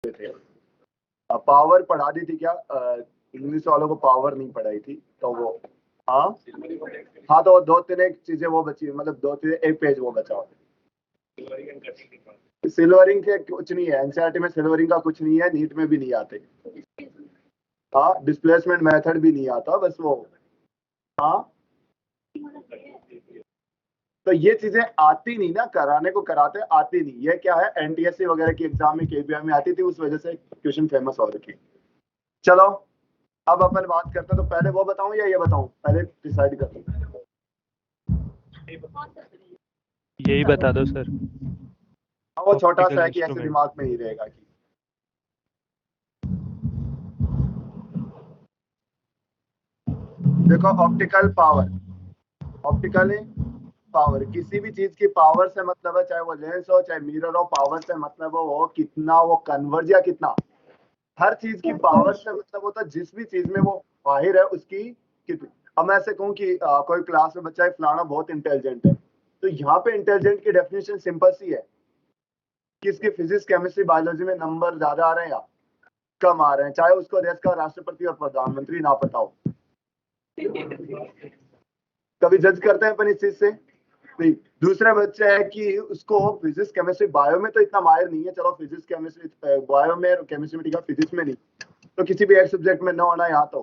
थे। पावर पढ़ा दी थी क्या? इंग्लिश वालों को पावर नहीं पढ़ाई थी तो वो, हाँ हाँ, तो दो तीन एक चीजें वो बची, मतलब दो तीन एक पेज वो बचा। सिल्वरिंग के कुछ नहीं है, एनसीईआरटी में सिल्वरिंग का कुछ नहीं है, नीट में भी नहीं आते। हाँ, डिस्प्लेसमेंट मेथड भी नहीं आता, बस वो। हाँ, तो ये चीजें आती नहीं ना, कराने को कराते, आती नहीं। ये क्या है, एनटीएससी वगैरह की एग्जाम में, केबीआई में आती थी, उस वजह से क्वेश्चन फेमस हो रखी। चलो, अब अपन बात करते हैं। तो पहले वो बताऊं या ये बताऊं? पहले डिसाइड कर लो। यही बता दो सर। हाँ, वो छोटा ऑप्टिकल सा है कि ऐसे इंस्ट्रूमेंट। दिमाग में नहीं रहेगा कि देखो, ऑप्टिकल पावर, ऑप्टिकल पावर किसी भी चीज की पावर से मतलब है, चाहे वो लेंस हो चाहे मिरर हो, पावर से मतलब वो कितना वो कन्वर्ज या कितना। हर चीज की पावर से मतलब होता है जिस भी चीज में वो माहिर है उसकी कितनी। अब मैं ऐसे कहूँ कि कोई क्लास में बच्चा है फलाना बहुत इंटेलिजेंट है, तो यहाँ पे इंटेलिजेंट की डेफिनेशन सिंपल सी है कि इसकी फिजिक्स केमिस्ट्री बायोलॉजी में नंबर ज्यादा आ रहे हैं या कम आ रहे हैं, चाहे उसको देश का राष्ट्रपति और प्रधानमंत्री ना पता हो। कभी जज करते हैं अपन इस चीज से नहीं। दूसरा बच्चा है कि उसको फिजिक्स केमिस्ट्री बायो में तो इतना माहिर नहीं है, चलो फिजिक्स केमिस्ट्री बायो में, केमिस्ट्री में ठीक है, फिजिक्स में नहीं, तो किसी भी एक सब्जेक्ट में न होना यहाँ तो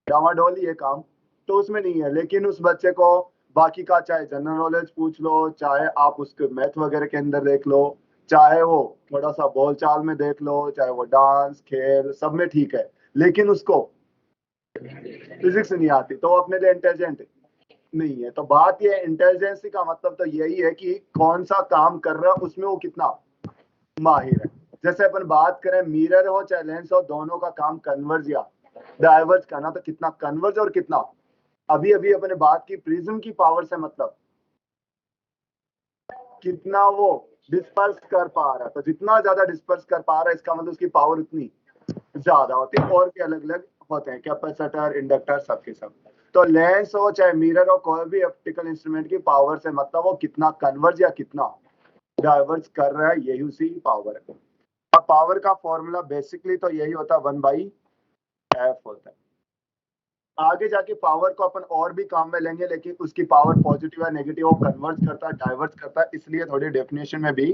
डावाडोल ही है काम, तो उसमें नहीं है। लेकिन उस बच्चे को बाकी का चाहे जनरल नॉलेज पूछ लो, चाहे आप उसके मैथ वगैरह के अंदर देख लो, चाहे वो थोड़ा सा बोलचाल में देख लो, चाहे वो डांस खेल सब में ठीक है, लेकिन उसको फिजिक्स नहीं आती, तो वो अपने लिए इंटेलिजेंट नहीं है। तो बात ये इंटेलिजेंसी का मतलब तो यही है कि कौन सा काम कर रहा है उसमें वो कितना माहिर है। जैसे अपन बात करें मिरर हो चाहे लेंस हो, दोनों का काम कन्वर्ज या डाइवर्ज करना, तो कितना कन्वर्ज और कितना। अभी अभी अपने बात की प्रिज्म की पावर से मतलब कितना वो डिस्पर्स कर पा रहा है, तो जितना ज्यादा डिस्पर्स कर पा रहा है इसका मतलब उसकी पावर उतनी ज्यादा होती है। और भी अलग अलग होते हैं, कैपेसिटर इंडक्टर सबके सब। तो लेंस हो चाहे मिरर हो, कोई भी ऑप्टिकल इंस्ट्रूमेंट की पावर से मतलब वो कितना कन्वर्ज या कितना डाइवर्ज कर रहा है, यही उसी पावर है। अब पावर का फॉर्मूला बेसिकली तो यही होता है, 1/f होता है। आगे जाके पावर को अपन और भी काम में लेंगे, लेकिन उसकी पावर पॉजिटिव या नेगेटिव, वो कन्वर्ट करता है डाइवर्ट करता है, इसलिए थोड़ी डेफिनेशन में भी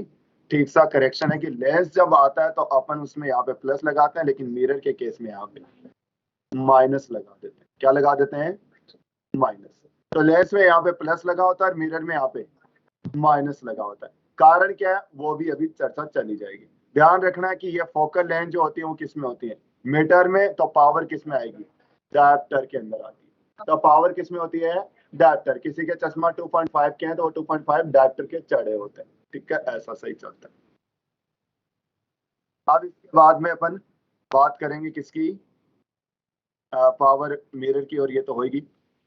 ठीक सा करेक्शन है कि लेंस जब आता है तो अपन उसमें यहाँ पे प्लस लगाते हैं, लेकिन मिरर के केस में यहाँ पे माइनस लगा देते हैं। क्या लगा देते हैं? माइनस। तो लेंस में यहाँ पे प्लस लगा होता है, मिरर में यहाँ पे माइनस लगा होता है। कारण क्या है वो भी अभी चर्चा चली जाएगी। ध्यान रखना है कि ये फोकल लेंथ जो होती है वो किस में होती है? मीटर में। तो पावर किस में आएगी? डायप्टर के अंदर आती है। तो पावर किस में होती है? डायप्टर। किसी के चश्मा 2.5 के हैं तो वो 2.5 डायप्टर के चढ़े होते हैं। ठीक है, ऐसा सही चलता है। अब इसके बाद में अपन बात करेंगे किसकी? पावर मिरर की, और ये तो होगी।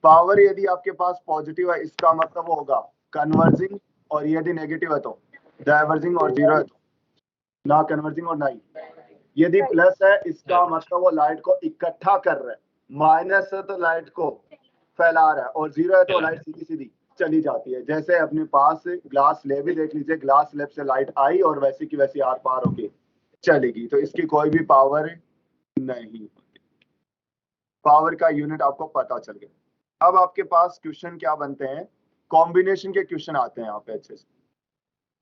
पावर यदि आपके पास पॉजिटिव है इसका मतलब वो होगा कन्वर्जिंग, और यदि नेगेटिव है तो डाइवर्जिंग, और जीरो है तो ना कन्वर्जिंग और ना ही। यदि प्लस है इसका मतलब वो लाइट को इकट्ठा कर रहा है, माइनस है तो लाइट को फैला रहा है, और जीरो है तो लाइट सीधी सीधी चली जाती है। जैसे अपने पास ग्लास स्लैब ही देख लीजिए, ग्लास स्लैब से लाइट आई और वैसी की वैसी आर पार होके चलेगी, तो इसकी कोई भी पावर नहीं। पावर का यूनिट आपको पता चल गया। अब आपके पास क्वेश्चन क्या बनते हैं? कॉम्बिनेशन के क्वेश्चन आते हैं यहाँ पे अच्छे से,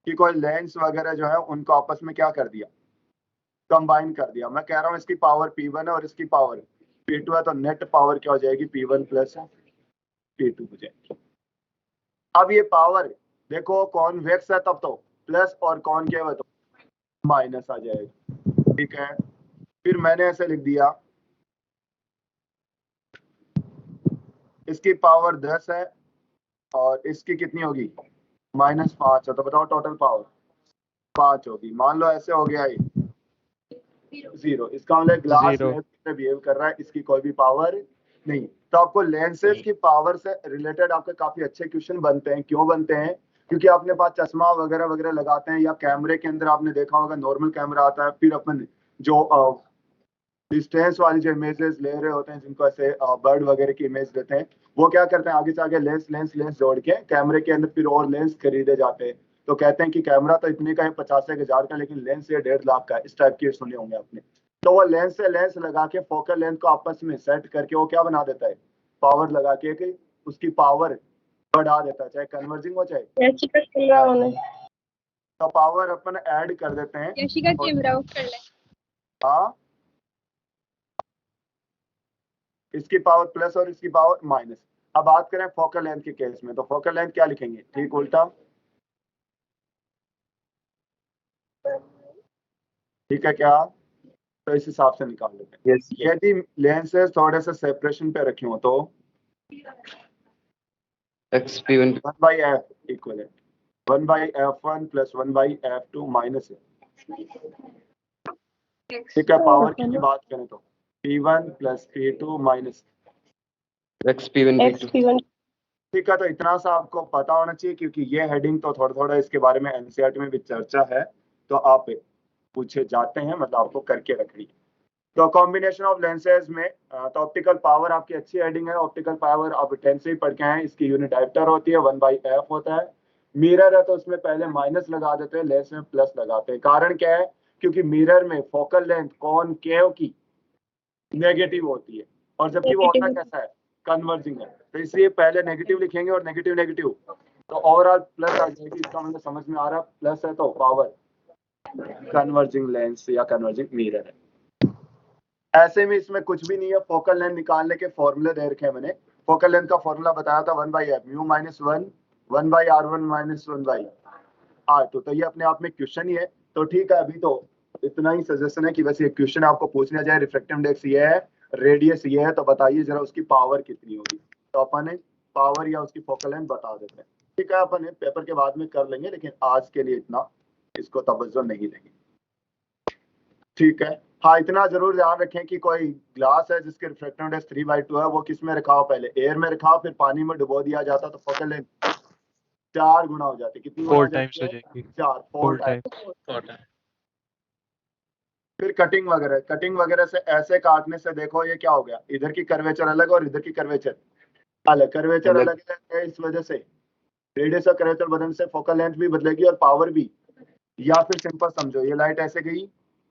कि कोई लेंस वगैरह जो है उनको आपस में क्या कर दिया, कंबाइन कर दिया। मैं कह रहा हूँ इसकी पावर P1 है और इसकी पावर P2 है, तो नेट पावर क्या हो जाएगी? P1 प्लस P2 हो जाएगी। अब ये पावर देखो कॉन्वेक्स है तब तो प्लस, और कॉनकेव है तो माइनस आ जाएगा। ठीक है, फिर मैंने ऐसे लिख दिया इसकी पावर 10 है और इसकी कितनी होगी? -5 है, तो बताओ टोटल पावर 5 होगी। मान लो ऐसे हो गया ये 0, इसका मतलब ग्लास जीरो। में बिहेव कर रहा है, इसकी कोई भी पावर नहीं। तो आपको लेंसेज की पावर से रिलेटेड आपके काफी अच्छे क्वेश्चन बनते हैं। क्यों बनते हैं? क्योंकि अपने पास चश्मा वगैरह वगैरह लगाते हैं, या कैमरे के अंदर आपने देखा होगा नॉर्मल कैमरा आता है, फिर अपन जो डिस्टेंस वाली जो इमेजेस ले रहे होते हैं, जिनको ऐसे बर्ड वगैरह की इमेज देते हैं, वो क्या करते हैं आगे से आगे लेंस लेंस लेंस जोड़ के कैमरे के अंदर फिर और लेंस खरीदे जाते हैं। तो कहते हैं कि कैमरा तो इतने का है 50,000 का, लेकिन लेंस ये 1.5 लाख का है। इस टाइप के सुने होंगे आपने। तो वो लेंस से लेंस लगा के फोकल लेंथ को आपस में सेट करके वो क्या बना देता है, पावर लगा के कि उसकी पावर बढ़ा देता है, चाहे कन्वर्जिंग हो चाहे। यशिका कैमरा ऑन है। तो पावर अपन ऐड कर देते हैं। यशिका कैमरा ऑफ कर ले। हाँ, इसकी पावर प्लस और इसकी पावर माइनस। अब बात करें फोकल लेंथ के केस में, तो फोकल लेंथ क्या लिखेंगे, ठीक उल्टा, ठीक है क्या, तो इस हिसाब से निकाल लेते हैं। यदि लेंसेज थोड़े से सेपरेशन पे रखे हो तो XP1 1 by f इक्वल है 1 by f1 plus 1 by f2 minus है, ठीक है। पावर की बात करें तो P1 plus P2 minus XP1 XP1 ठीक है। तो इतना सा आपको पता होना चाहिए, क्योंकि ये हेडिंग तो थोड़ा थोड़ा इसके बारे में एनसीईआरटी में भी चर्चा है, तो आप पूछे जाते हैं, मतलब आपको करके रखनी है। तो कॉम्बिनेशन ऑफ लेंसेज में तो ऑप्टिकल पावर आपकी अच्छी हेडिंग है। ऑप्टिकल पावर आप 10 से ही पढ़ के आए, इसकी यूनिट डायरेक्टर होती है, 1 by f होता है। मिरर है तो उसमें पहले माइनस लगा देते हैं, लेंस में प्लस लगाते हैं। कारण क्या है, क्योंकि मिरर में फोकल लेंथ कॉनकेव की नेगेटिव होती है, और जबकि वो होता कैसा है, कन्वर्जिंग है, तो इसलिए पहले नेगेटिव लिखेंगे और नेगेटिव नेगेटिव तो ओवरऑल प्लस आ जाएगी। इसका मतलब समझ में आ रहा है, प्लस है तो पावर कन्वर्जिंग लेंस या कन्वर्जिंग मिरर है। ऐसे में इसमें कुछ भी नहीं है। फोकल लेंथ निकालने के फॉर्मूले दे रखे हैं मैंने। फोकल लेंथ का फॉर्मूला बताया था 1 by f mu minus 1 1 by r1 minus 1 by r2। तो ये अपने आप में क्वेश्चन ही है, तो ठीक है। अभी तो इतना ही सजेशन है कि बस ये क्वेश्चन आपको पूछना जाए, रिफ्रैक्टिव इंडेक्स ये है, रेडियस ये है, तो बताइए जरा उसकी पावर कितनी होगी। तो अपन पावर या उसकी फोकल लेंथ बता देते हैं, ठीक है। अपन पेपर के बाद में कर लेंगे, लेकिन आज के लिए इतना इसको तवज्जो नहीं देंगे, ठीक है। हाँ, इतना जरूर ध्यान रखें कि कोई ग्लास है जिसके रिफ्रैक्टिव इंडेक्स 3/2 है, वो किस में रखा हो, पहले एयर में रखा हो, फिर पानी में डुबो दिया जाता, तो फोकल लेंथ 4 गुना हो जाती। कितनी गुना 4 हो टाइम्स हो जाती है? जाएगी। 4 टाइम्स। फिर कटिंग वगैरह से ऐसे काटने से देखो ये क्या हो गया, इधर की कर्वेचर अलग और इधर की कर्वेचर अलग। कर्वेचर अलग है, इस वजह से रेडियस और कर्वेचर बदलने से फोकल लेंथ भी बदलेगी और पावर भी। या फिर सिंपल समझो, ये लाइट ऐसे गई,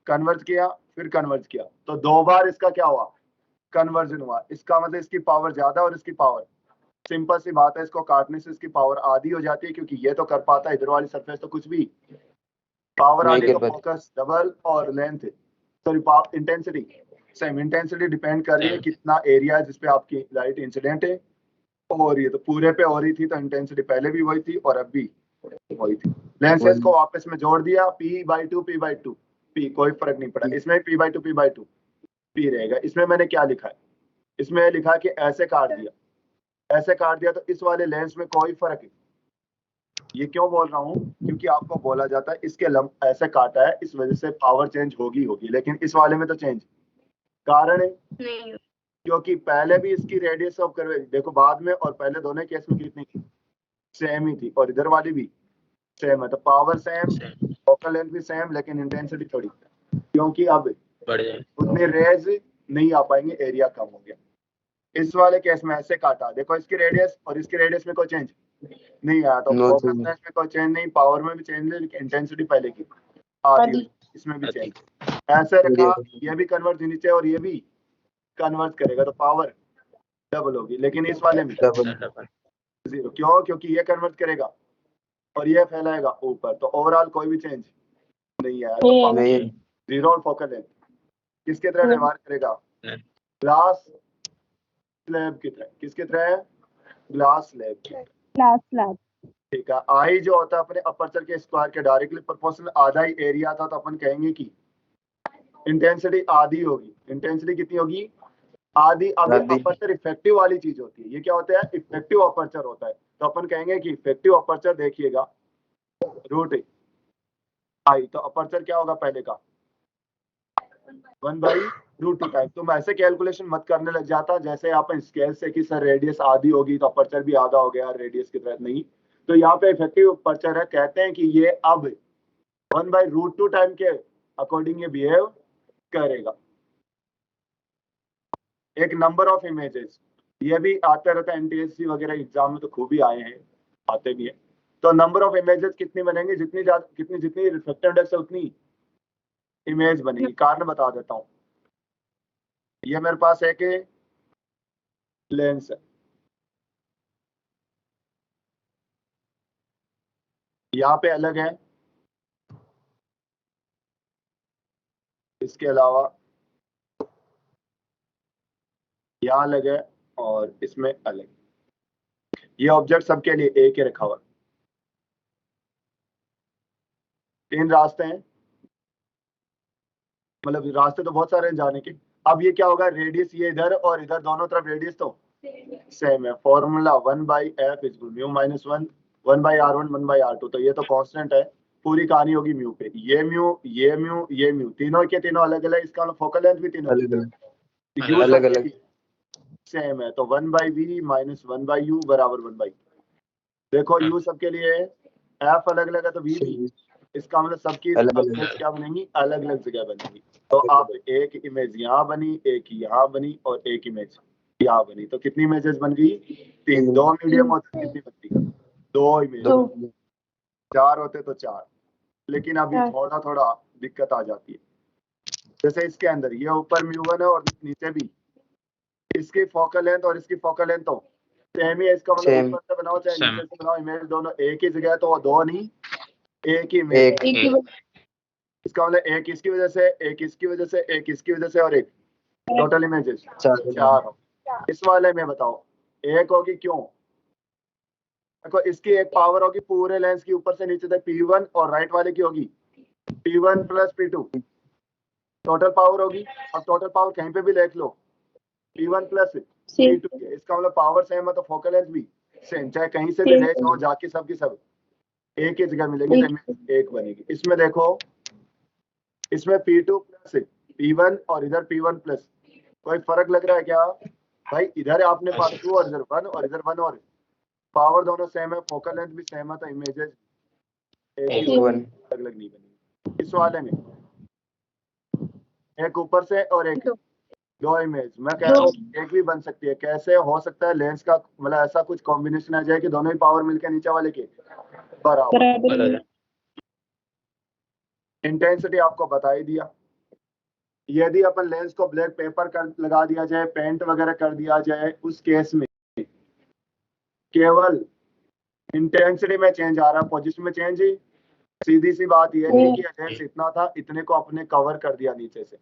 कन्वर्ज किया, फिर कन्वर्ज किया, तो 2 बार इसका क्या हुआ, कन्वर्जन हुआ। इसका मतलब इसकी पावर ज्यादा और इसकी पावर, सिंपल सी बात है, इसको काटने से इसकी पावर आधी हो जाती है, क्योंकि ये तो कर पाता है, इधर वाली सरफेस तो कुछ भी। पावर नहीं आगे कर तो पाती। फोकस डबल और length sorry intensity same. Intensity depend कर रही है कितना एरिया है जिसपे आपकी लाइट इंसिडेंट है हो रही है। तो पूरे पे हो रही थी तो इंटेंसिटी पहले भी वही थी और अब भी वही थी। लेंसेज को वापस में जोड़ दिया, P/2 P/2 P, कोई फर्क नहीं पड़ा। इसमें P/2 P/2 P रहेगा। इसमें मैंने क्या लिखा है, इसमें लिखा है कि ऐसे काट दिया, ऐसे काट दिया, तो इस वाले लेंस में कोई फर्क नहीं। ये क्यों बोल रहा हूँ, क्योंकि आपको बोला जाता है इसके लंब ऐसे काटा है, इस वजह से पावर चेंज होगी, लेकिन इस वाले में तो चेंज कारण है नहीं क्योंकि पहले भी इसकी रेडियस ऑफ कर्वे देखो बाद में और पहले दोनों केस में कितनी थी, सेम ही थी, और इधर वाली भी सेम है। तो पावर सेम, फोकल लेंथ भी सेम, लेकिन इंटेंसिटी थोड़ी, क्योंकि अब उतने रेज नहीं आ पाएंगे, एरिया कम हो गया। इस वाले केस में ऐसे काटा, देखो इसकी रेडियस और इसकी रेडियस में कोई चेंज नहीं आया, तो फोकल लेंथ में कोई चेंज नहीं, पावर में भी चेंज नहीं, लेकिन इंटेंसिटी पहले की आधी, इसमें भी चेंज। ऐसे रखा, ये भी कन्वर्ज नीचे और ये भी कन्वर्ट करेगा, तो पावर डबल होगी, लेकिन इस वाले में जीरो। क्यों, क्योंकि ये कन्वर्ट करेगा और ये फैलाएगा ऊपर, तो ओवरऑल कोई भी चेंज नहीं आया, तो पावर जीरो। और फोकल लेंथ किसके तरह व्यवहार करेगा, ग्लास स्लैब की तरह। किसकी तरह है, ग्लास स्लैब की तरह, ठीक है। आई जो होता है अपने अपर्चर के स्क्वायर के डायरेक्टली प्रोपोर्शनल, आधा ही एरिया था, तो अपन कहेंगे कि इंटेंसिटी आधी होगी। इंटेंसिटी कितनी होगी, आधी। अब अपर्चर इफेक्टिव वाली चीज होती है, ये क्या होता है, इफेक्टिव अपर्चर होता है, तो अपन कहेंगे कि इफेक्टिव अपर्चर देखिएगा रूट आई, तो अपर्चर क्या होगा पहले का 1/√2 टाइम। तुम ऐसे कैलकुलेशन मत करने लग जाता जैसे आप स्केल से कि सर रेडियस आधी होगी तो अपर्चर भी आधा हो गया रेडियस की तरह, नहीं। तो यहाँ पे इफेक्टिव अपर्चर है, कहते हैं कि ये अब 1/√2 टाइम के अकॉर्डिंग ये बिहेव करेगा। एक नंबर ऑफ इमेजेस, ये भी आते रहता है एनटीएससी वगैरह एग्जाम में, तो खूब ही आए हैं, आते भी है। तो नंबर ऑफ इमेजेस कितनी बनेंगी, जितनी जितनी रिफ्लेक्टिव इंडेक्स है उतनी इमेज बनेगी। कारण बता देता हूँ, ये मेरे पास एक लेंस है, यहाँ पे अलग है, इसके अलावा यहाँ अलग है और इसमें अलग। ये ऑब्जेक्ट सबके लिए एक ही रखा हुआ। 3 रास्ते हैं, मतलब रास्ते तो बहुत सारे हैं जाने के। अब ये क्या होगा, रेडियस ये इधर और इधर दोनों तरफ रेडियस तो सेम है। Formula 1/f is mu minus 1 1/r1 1/r2। तो ये तो कांस्टेंट है, पूरी कहानी होगी म्यू पे। ये म्यू ये म्यू ये म्यू तीनों के तीनों अलग अलग, इसका फोकल लेंथ भी तीनों अलग अलग सेम है। तो 1/v माइनस 1/u बराबर 1/u। देखो u सबके लिए f अलग अलग है तो v भी, इसका मतलब सबकी इमेज क्या बनेंगी, अलग अलग जगह बनेंगी। तो अब एक इमेज यहाँ बनी, एक यहाँ बनी और एक इमेज यहाँ बनी। तो कितनी इमेजेस बन गई, 3। 2 मीडियम होते कितनी बनती, 2 इमेज। 4 होते तो 4। लेकिन अभी थोड़ा थोड़ा दिक्कत आ जाती है। जैसे इसके अंदर ये ऊपर म्यू1 है और नीचे भी, इसकी फोकल लेंथ और इसकी फोकल लेंथ तो सेम ही है। इसका मतलब ऊपर से बनाओ चाहे नीचे से बनाओ, इमेज दोनों एक ही जगह है, तो वो 2 नहीं एक ही इमेज। इसका मतलब एक इसकी वजह से, एक इसकी वजह से, एक इसकी वजह से और एक, टोटल इमेजेस 4 हो। इस वाले में बताओ एक होगी, क्यों? देखो इसकी एक पावर होगी पूरे लेंस की ऊपर से नीचे तक P1, और राइट वाले की होगी P1 + P2, टोटल पावर होगी। अब टोटल पावर कहीं पे भी लिख लो, P1 + P2। इसका मतलब पावर सेम है तो फोकल लेंथ भी सेम, चाहे कहीं से भी ले जाओ, जाके सब की सब एक ही जगह मिलेंगी तो इमेज एक बनेगी। इसमें देखो, इसमें P2 + P1 और इधर P1+, कोई फर्क लग रहा है क्या भाई? इधर आपने पास 2 और इधर 1 और इधर 1, और पावर दोनों सेम है, फोकल लेंथ भी सेम है, तो इमेजेस एक ही अलग अलग नहीं बनेगी। इस वाले में एक ऊपर से और एक 2 इमेज, मैं कह रहा हूँ एक भी बन सकती है। कैसे हो सकता है? लेंस का मतलब ऐसा कुछ कॉम्बिनेशन आ जाए कि दोनों ही पावर मिलकर नीचे वाले के बराबर। इंटेंसिटी आपको बता ही दिया। यदि अपन लेंस को ब्लैक पेपर कर लगा दिया जाए, पेंट वगैरह कर दिया जाए, उस केस में केवल इंटेंसिटी में चेंज आ रहा, पोजीशन में चेंज ही। सीधी सी बात ये नहीं कि लेंस इतना था, इतने को अपने कवर कर दिया नीचे से,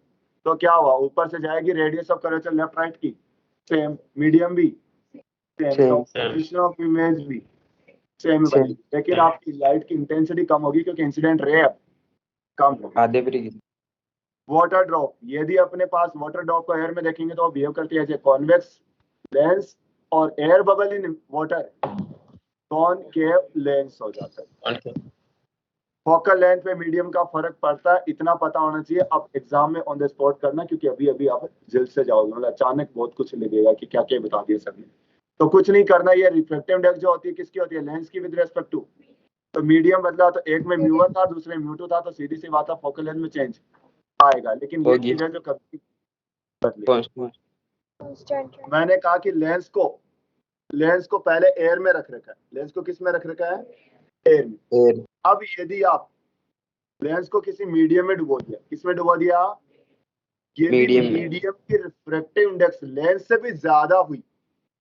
तो क्या हुआ? ऊपर से जाएगी radius of curvature left right की सेम, मीडियम भी सेम, पोजीशन ऑफ इमेज भी सेम बनेगी, लेकिन आपकी लाइट की इंटेंसिटी कम होगी क्योंकि इंसिडेंट रे कम होगी। आधे पर वाटर ड्रॉप, यदि अपने पास वाटर ड्रॉप को एयर में देखेंगे तो वो बिहेव करती है एज ए कॉन्वेक्स लेंस, और air bubble in water concave lens हो जाता है। फोकल लेंथ पे मीडियम का फर्क पड़ता है, इतना पता होना चाहिए। अब एग्जाम में ऑन द स्पॉट करना, क्योंकि अभी अभी आप जल्द से जाओगे, मतलब अचानक बहुत कुछ लगेगा कि क्या क्या बता दिया सबने। तो कुछ नहीं करना, ये रिफ्लेक्टिव इंडेक्स जो होती है किसकी होती है? लेंस की विद रेस्पेक्ट टू। तो मीडियम बदला तो एक में म्यू1 था, दूसरे में म्यू2 था, तो सीधी सी बात है फोकल लेंथ में चेंज आएगा। लेकिन ये चीजें जो कभी बदले, मैंने कहा कि लेंस को पहले एयर में रख रखा है। लेंस को किस में रख रखा है? एयर में। अब यदि आप लेंस को किसी मीडियम में डुबो दिया, किसमें डुबो दिया? मीडियम की रिफ्रैक्टिव इंडेक्स लेंस से भी ज्यादा हुई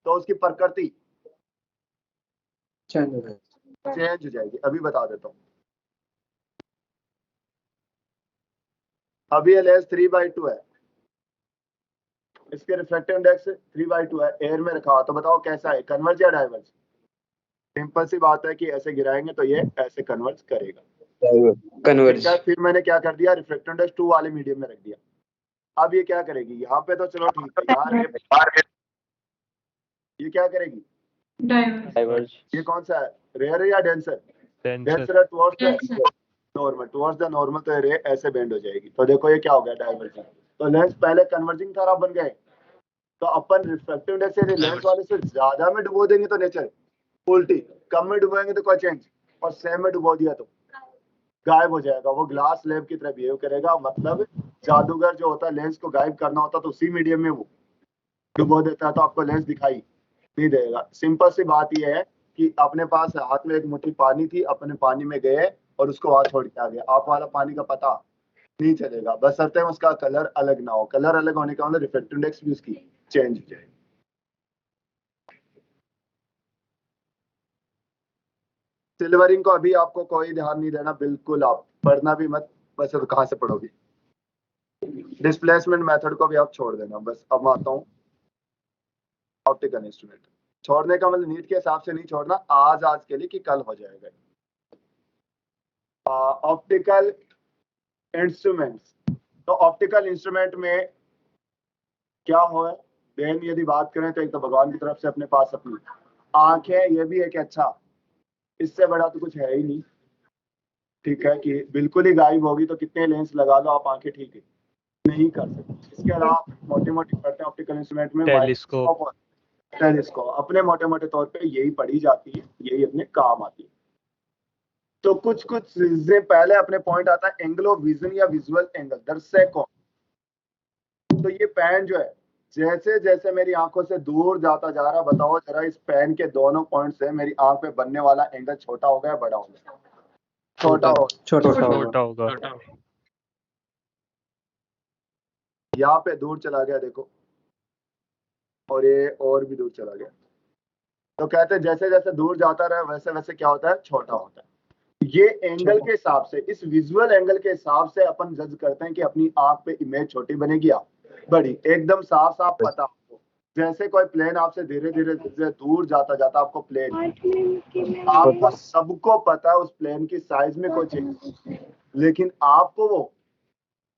तो उसकी प्रकृति चेंज हो जाएगी। अभी बता देता हूँ। अभी ये लेंस 3/2 है, इसके रिफ्रैक्टिव इंडेक्स 3/2 है, एयर में रखा, तो बताओ कैसा है, कन्वर्ज या डाइवर्ज? सिंपल सी बात है कि ऐसे गिराएंगे तो ये ऐसे कन्वर्ज करेगा, कन्वर्ज। फिर मैंने क्या कर दिया, रिफ्रैक्टिव इंडेक्स 2 वाले मीडियम में रख दिया। अब ये क्या करेगी? यहाँ पे तो चलो ठीक है, यार ये क्या करेगी? डाइवर्ज। ये कौन सा है, रेयर या denser? Denser towards the normal, towards the normal, तो रे ऐसे बेंड हो जाएगी। तो देखो ये क्या हो गया, डाइवर्जिंग। तो लेंस पहले कन्वर्जिंग तरह बन गए, तो अपन रिफ्रैक्टिव इंडेक्स से लेंस वाले से ज्यादा में डुबो देंगे तो नेचर उल्टी, कम में डुबोएंगे तो कोई चेंज, और सेम में डुबो दिया तो गायब हो जाएगा। वो ग्लास लैब की तरह बिहेव करेगा। मतलब जादूगर जो होता है, लेंस को गायब करना होता तो उसी मीडियम में वो डुबो देता है, तो आपको लेंस दिखाई नहीं देगा। सिंपल सी बात यह है कि अपने पास हाथ में एक मुट्ठी पानी थी, अपने पानी में गए और उसको वहां छोड़ के आ गए, आप वाला पानी का पता नहीं चलेगा, बशर्ते उसका कलर अलग ना हो। कलर अलग होने का मतलब रिफ्रैक्टिव इंडेक्स भी उसकी चेंज हो जाएगी। सिल्वरिंग को अभी आपको कोई ध्यान नहीं देना, बिल्कुल आप पढ़ना भी मत, वैसे तो कहाँ से पढ़ोगे। डिस्प्लेसमेंट मेथड को भी आप छोड़ देना। बस अब मैं आता हूँ ऑप्टिकल इंस्ट्रूमेंट। छोड़ने का मतलब नीट के हिसाब से नहीं छोड़ना, आज के लिए कि कल हो जाएगा। ऑप्टिकल इंस्ट्रूमेंट्स, तो ऑप्टिकल इंस्ट्रूमेंट में क्या हो है देन, यदि बात करें तो एक तो भगवान की तरफ से अपने पास अपनी आंखें, ये भी एक अच्छा, इससे बड़ा तो कुछ है ही नहीं। ठीक है कि बिल्कुल ही गायब होगी तो कितने लेंस लगा लो आप, आंखें ठीक है नहीं कर सकते। इसके अलावा मोटी मोटी पढ़ते हैं ऑप्टिकल इंस्ट्रूमेंट में टेलीस्कोप, टेलीस्कोप अपने मोटे मोटे तौर पे यही पढ़ी जाती है, यही अपने काम आती है। तो कुछ कुछ चीजें पहले अपने पॉइंट आता है एंगलो विजन या विजुअल एंगल, दर्शक कोण। तो ये पेन जो है जैसे जैसे मेरी आंखों से दूर जाता जा रहा, बताओ जरा इस पेन के दोनों पॉइंट से मेरी आंख पे बनने वाला एंगल छोटा हो गया बड़ा हो गया? छोटा हो, छोटा होगा। यहाँ पे दूर चला गया देखो, और ये और भी दूर चला गया। तो कहते हैं जैसे जैसे दूर जाता रहे वैसे वैसे क्या होता है, छोटा होता है। ये एंगल के हिसाब से, इस विजुअल एंगल के हिसाब से अपन जज करते हैं कि अपनी आंख पे इमेज छोटी बनेगी या बड़ी। एकदम साफ साफ पता आपको, जैसे कोई प्लेन आपसे धीरे धीरे दूर जाता जाता, आपको प्लेन, आपको सबको पता है उस प्लेन की साइज में कोई चेंज, लेकिन आपको वो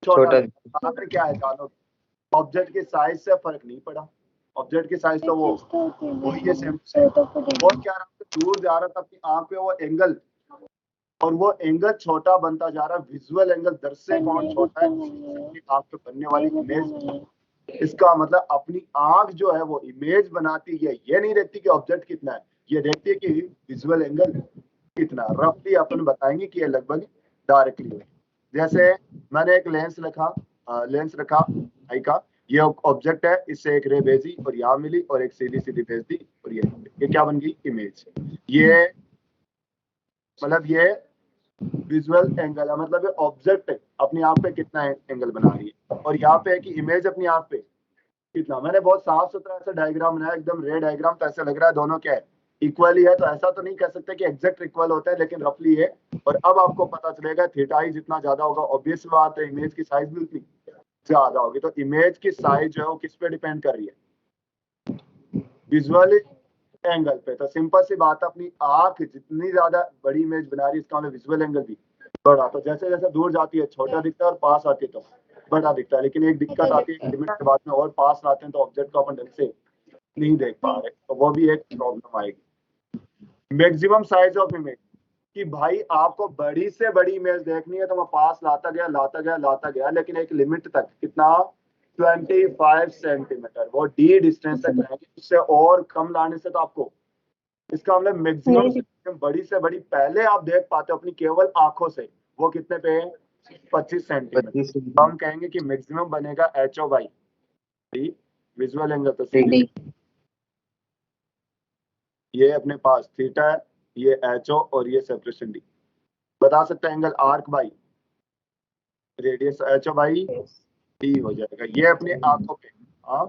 छोटा आपने क्या है जानो, ऑब्जेक्ट के साइज से फर्क नहीं पड़ा। ऑब्जेक्ट की साइज तो वो वही है, सेम और क्या रहा, दूर जा रहा था अपनी आंख पे वो एंगल, और वो एंगल छोटा बनता जा रहा है। विजुअल एंगल दर्शक कोण छोटा है, आंख पे बनने वाली इमेज। इसका मतलब अपनी आंख जो है वो इमेज बनाती है, ये नहीं देखती कि ऑब्जेक्ट कितना है, ये देखती है कि विजुअल एंगल कितना। रफली अपन बताएंगे कि ये लगभग डायरेक्टली है। जैसे मैंने एक लेंस रखा आई का, ये ऑब्जेक्ट है, इससे एक रे भेजी और यहाँ मिली और एक सीधी सीधी भेज दी, और ये क्या बन गई, इमेज। ये मतलब ये विजुअल एंगल है, मतलब ये ऑब्जेक्ट अपनी आंख पे कितना एंगल बना रही है, और यहाँ पे है कि इमेज अपनी आंख पे कितना। मैंने बहुत साफ सुथरा ऐसा डायग्राम बनाया, एकदम रे डायग्राम, तो ऐसा लग रहा है दोनों क्या है, इक्वल है। तो ऐसा तो नहीं कह सकते कि एग्जैक्ट इक्वल होता है, लेकिन रफली है। और अब आपको पता चलेगा थीटा ही जितना ज्यादा होगा, ऑब्वियस बात है इमेज की साइज भी उतनी ज्यादा होगी। तो इमेज की साइज जो है वो किस पे डिपेंड कर रही है, विजुअल एंगल पे। तो सिंपल सी बात है, अपनी आंख जितनी ज्यादा बड़ी इमेज बना रही है, इसका मतलब विजुअल एंगल भी बड़ा। तो जैसे जैसे दूर जाती है छोटा दिखता है, और पास आती है तो बड़ा दिखता है। लेकिन एक दिक्कत आती है, लिमिट के बाद में और पास लाते हैं तो ऑब्जेक्ट को अपन ढंग से नहीं देख पा रहे, तो वो भी एक प्रॉब्लम आएगी। मैक्सिमम साइज ऑफ इमेज, कि भाई आपको बड़ी से बड़ी इमेज देखनी है तो मैं पास लाता गया, लेकिन एक लिमिट तक, कितना, 25 सेंटीमीटर, वो डी डिस्टेंस तक लाएंगे। उससे और कम लाने से तो आपको, इसका मतलब मैक्सिमम बड़ी से बड़ी पहले आप देख पाते हो अपनी केवल आंखों से, वो कितने पे है, 25 सेंटीमीटर। तो हम कहेंगे कि मैक्सिमम बनेगा HO by D, visual angle तो सीधी, ये अपने पास थीटा है, ये HO और ये सेपरेशन डी। बता सकते हैं angle arc by radius HO by D हो जाएगा। ये अपनी आंखों पे, हाँ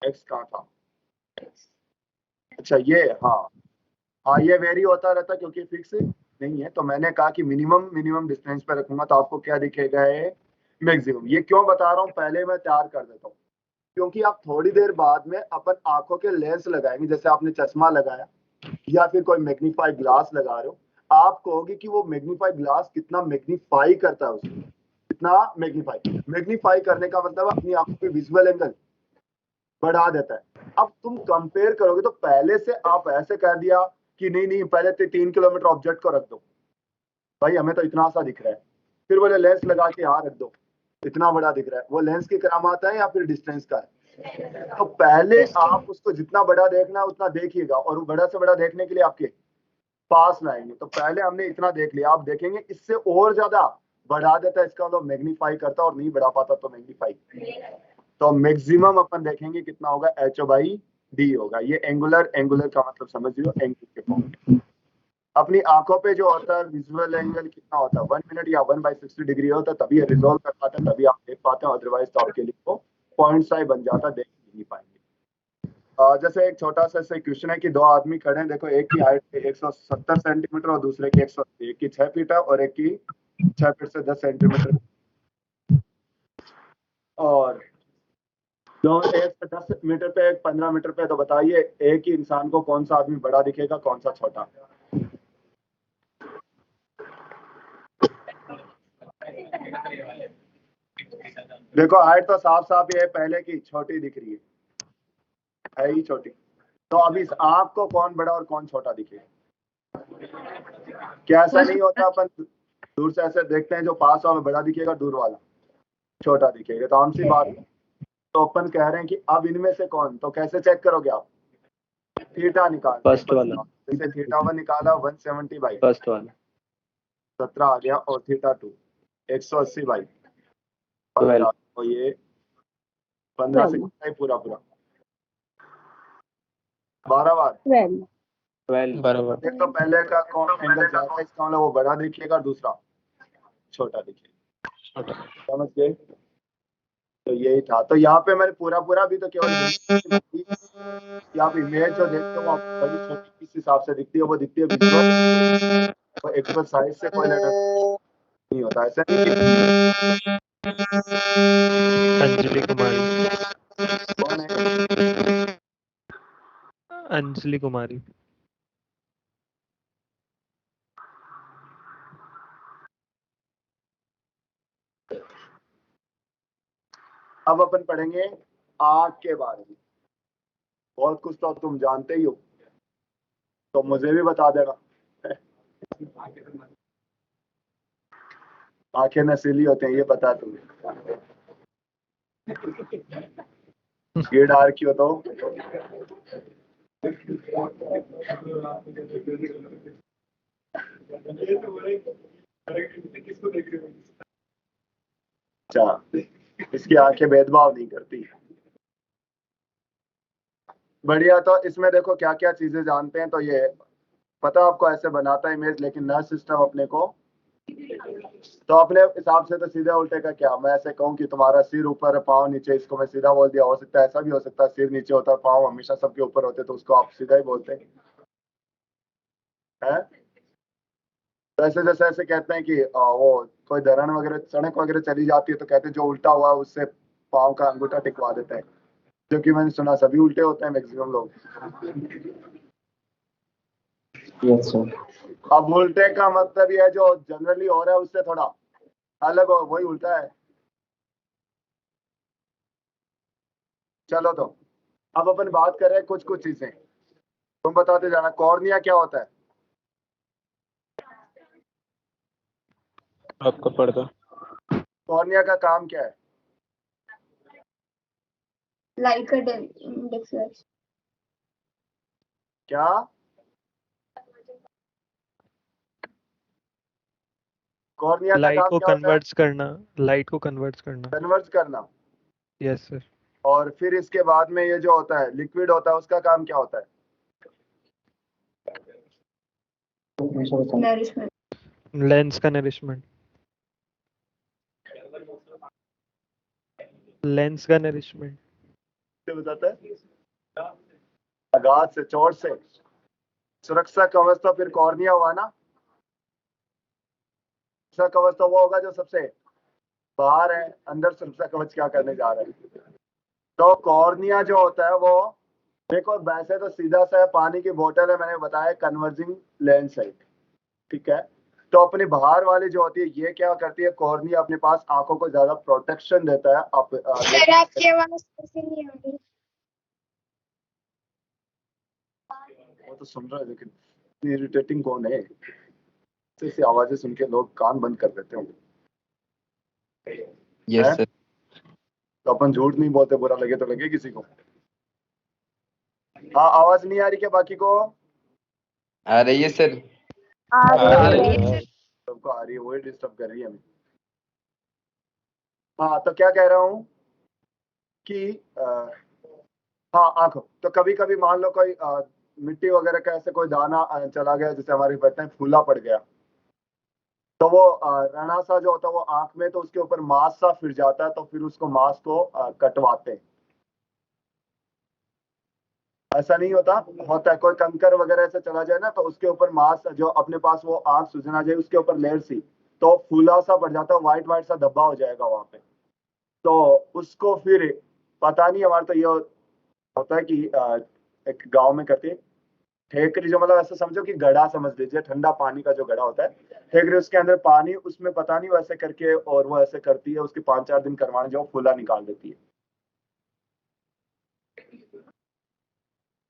एक्स कहाँ था, अच्छा ये, हाँ ये वेरी होता रहता क्योंकि फिक्स नहीं है। तो मैंने कहा कि मिनिमम डिस्टेंस पे रखूंगा तो आपको क्या दिखेगा है, मैक्सिमम। ये क्यों बता रहा हूँ, पहले मैं तैयार कर देता हूँ, क्योंकि आप थोड़ी देर बाद में अपन आंखों के लेंस लगाएंगे, जैसे आपने चश्मा लगाया या फिर कोई मैग्नीफाई ग्लास लगा रहे हो, आप कहोगे कि वो मैग्नीफाई ग्लास कितना मैग्नीफाई करता है उसको, कितना मैग्नीफाई करने का मतलब अपनी आंखों के विजुअल एंगल बढ़ा देता है। अब तुम कंपेयर करोगे तो पहले से आप ऐसे कह दिया कि नहीं पहले 3 किलोमीटर ऑब्जेक्ट को रख दो, भाई हमें तो इतना सा दिख रहा है, फिर बोले लेंस लगा के यहाँ रख दो, इतना बड़ा दिख रहा है, वो लेंस की करामात है या फिर डिस्टेंस का है। तो पहले आप उसको जितना बड़ा देखना है उतना देखिएगा, और वो बड़ा से बड़ा देखने के लिए आपके पास लाएंगे। तो पहले हमने इतना देख लिया, आप देखेंगे इससे और ज्यादा बढ़ा देता है, इसका मतलब मैग्नीफाई करता और नहीं बढ़ा पाता तो मैग्नीफाई तो मैक्सिमम अपन देखेंगे कितना होगा, HO/D होगा। ये एंगुलर का मतलब समझ लो, एंगल के फॉर्म। अपनी आंखों पे जो होता है विजुअल एंगल कितना होता है, 1 मिनट या 1/60 डिग्री होता है, तभी रिजॉल्व कर पाते हैं, तभी आप देख पाते हैं, अदरवाइज तो आपके लिए वो पॉइंट सा ही बन जाता, देख नहीं पाएंगे। जैसे एक छोटा सा ऐसे क्वेश्चन है कि दो आदमी खड़े हैं, देखो एक की हाइट 170 सेंटीमीटर और दूसरे की 180, एक की 6 फीट है और एक की 6 फीट से 10 सेंटीमीटर, और दोनों एक से 10 मीटर पे, एक 15 मीटर पे। तो बताइए एक ही इंसान को कौन सा आदमी बड़ा दिखेगा, कौन सा छोटा? देखो हाइट तो साफ साफ ये पहले की छोटी दिख रही है ही छोटी। तो अब इस आंख को कौन बड़ा और कौन छोटा दिखेगा? क्या ऐसा नहीं होता, अपन दूर से ऐसे देखते हैं, जो पास वाला बड़ा दिखेगा, दूर वाला छोटा दिखेगा, तो आम सी बात है। तो अपन कह रहे हैं कि अब इनमें से कौन, तो कैसे चेक करोगे आप? थीटा निकाल, फर्स्ट वाला। जैसे θ1 निकाला 170/, फर्स्ट वाला 17 आ गया, और θ2 180/15, तो ये 15 से कितना है पूरा 12 बार। 12 बराबर। देखो पहले का कौन एंगल ज्यादा है, इसका मतलब वो बड़ा दिखेगा, दूसरा छोटा दिखेगा। समझ गए? तो यही था। तो यहाँ पे मैंने पूरा भी तो केवल आप इमेज जो देखते हो, आप बड़ी छोटी किस हिसाब से दिखती है, वो दिखती है विजुअल, तो एक्चुअल साइज से कोई लेटर नहीं होता। ऐसा नहीं कि अंजलि कुमारी। कौन है? अंजलि कुमारी। अब अपन पढ़ेंगे आँख के बारे में। बहुत कुछ तो तुम जानते ही हो, तो मुझे भी बता देगा। आंखें नशीली होते हैं, ये पता है तुम्हें? ये डार की हो तो अच्छा, इसकी आंखें भेदभाव नहीं करती। बढ़िया। तो इसमें देखो क्या क्या चीजें जानते हैं, तो ये पता आपको ऐसे बनाता है इमेज, लेकिन नर्व सिस्टम अपने को, तो अपने हिसाब से तो सीधे उल्टे का क्या, मैं ऐसे कहूँ कि तुम्हारा सिर ऊपर है पाँव नीचे, इसको मैं सीधा बोल दिया, हो सकता है ऐसा भी हो सकता है सिर नीचे होता है पाँव हमेशा सबके ऊपर होते, तो उसको आप सीधा ही बोलते हैं। तो ऐसे जैसे ऐसे कहते हैं कि वो कोई धरण वगैरह सड़क वगैरह चली जाती है, तो कहते हैं जो उल्टा हुआ है उससे पाँव का अंगूठा टिकवा देते हैं, जो कि मैंने सुना सभी उल्टे होते हैं मैक्सिमम लोग। Yes sir. अब उल्टे का मतलब ये है जो जनरली हो रहा है उससे थोड़ा अलग हो, वही उल्टा है। चलो तो अब अपन बात कर रहे हैं कुछ चीजें, तुम बताते जाना। कॉर्निया क्या होता है? आपका पर्दा। कॉर्निया का काम क्या है? लाइट का डिफ्लेक्शन। क्या? कॉर्निया का लाइट काम को क्या होता है? कन्वर्ट्स करना। लाइट को कन्वर्ट्स करना। कन्वर्ट करना। Yes sir. और फिर इसके बाद में ये जो होता है लिक्विड होता है, उसका काम क्या होता है? नरिशमेंट। लेंस का नरिशमेंट। लेंस का नरिशमेंट। क्या बताता है? आघात से, चोट से। सुरक्षा कवच तो फिर कॉर्निया हुआ ना। सुरक्षा कवच तो वो होगा जो सबसे बाहर है, अंदर सुरक्षा कवच क्या करने जा रहा है? तो कॉर्निया जो होता है वो, देखो वैसे तो सीधा सा है, पानी की बोतल है, मैंने बताया कन्वर्जिंग लेंस है, ठीक है। तो अपनी बाहर वाली जो होती है ये क्या करती है, कॉर्निया अपने पास आंखों को ज्यादा प्रोटेक्शन देता है। सर आपकी आवाज कैसे नहीं आ रही? वो तो सुन रहा है, लेकिन इरिटेटिंग कौन है? ऐसी आवाजें सुन के लोग कान बंद कर देते होंगे। Yes sir. तो अपन झूठ नहीं बोलते, बुरा लगे तो लगे किसी को। हाँ, आवाज नहीं आ रही क्या बाकी को? आ रही है सर। सबको आ रही है, वही डिस्टर्ब कर रही है हमें। हाँ, तो क्या कह रहा हूँ, कि हाँ आंख, तो कभी कभी मान लो कोई मिट्टी वगैरह का ऐसे कोई दाना चला गया, जैसे हमारे कहते हैं फूला पड़ गया, तो वो रना सा जो होता है वो आंख में, तो उसके ऊपर मांस सा फिर जाता है, तो फिर उसको मांस को कटवाते हैं। ऐसा नहीं होता, होता है कोई कंकर वगैरह ऐसे चला जाए ना, तो उसके ऊपर मांस जो अपने पास वो आंख सूजन आ जाए, उसके ऊपर लेयर सी, तो फूला सा पड़ जाता है, व्हाइट व्हाइट सा धब्बा हो जाएगा वहां पे। तो उसको फिर पता नहीं, हमारा तो ये होता है कि एक गांव में करते हैं ठेकरी, जो मतलब ऐसा समझो कि घड़ा समझ लीजिए, ठंडा पानी का जो घड़ा होता है, ठेकरी उसके अंदर पानी, उसमें पता नहीं वैसे करके, और वो ऐसे करती है, उसके 5-4 दिन करवाने जो फूला निकाल देती है।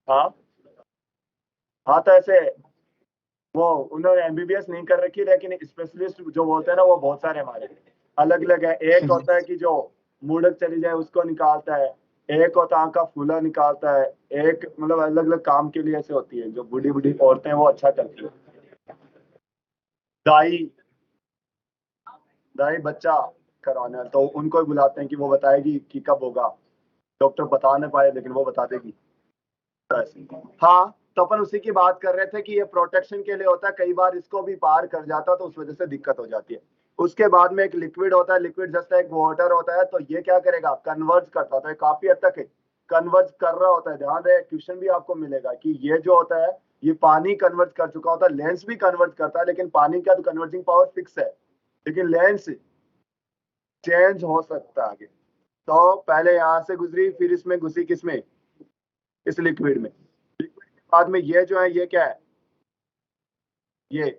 हाँ हाँ, तो ऐसे वो उन्होंने एमबीबीएस नहीं कर रखी, लेकिन स्पेशलिस्ट जो बोलते हैं ना, वो बहुत सारे हमारे अलग अलग है। एक होता है कि जो मूढ़क चली जाए उसको निकालता है, एक होता है आंख का फूला निकालता है, एक मतलब अलग अलग काम के लिए ऐसे होती है, जो बूढ़ी बूढ़ी औरतें हैं वो अच्छा करती है। दाई दाई बच्चा करवाना है, तो उनको ही बुलाते हैं कि वो बताएगी कि कब होगा, डॉक्टर बता नहीं पाए लेकिन वो बता देगी। तो ऐसे हाँ, तो अपन उसी की बात कर रहे थे कि ये प्रोटेक्शन के लिए होता है, कई बार इसको भी पार कर जाता है तो उस वजह से दिक्कत हो जाती है। उसके बाद में एक लिक्विड होता है, लिक्विड जस्ट एक वाटर होता है, तो ये क्या करेगा, कन्वर्ज करता होता है, काफी हद तक कन्वर्ज कर रहा होता है। ध्यान रहे, क्वेश्चन भी आपको मिलेगा कि ये जो होता है ये पानी कन्वर्ज कर चुका होता है, लेंस भी कन्वर्ज करता है, लेकिन पानी का तो कन्वर्जिंग पावर फिक्स है, लेकिन लेंस चेंज हो सकता है आगे। तो पहले यहां से गुजरी, फिर इसमें घुसी, किसमें, इस लिक्विड में। लिक्विड के बाद में ये जो है, ये क्या है, ये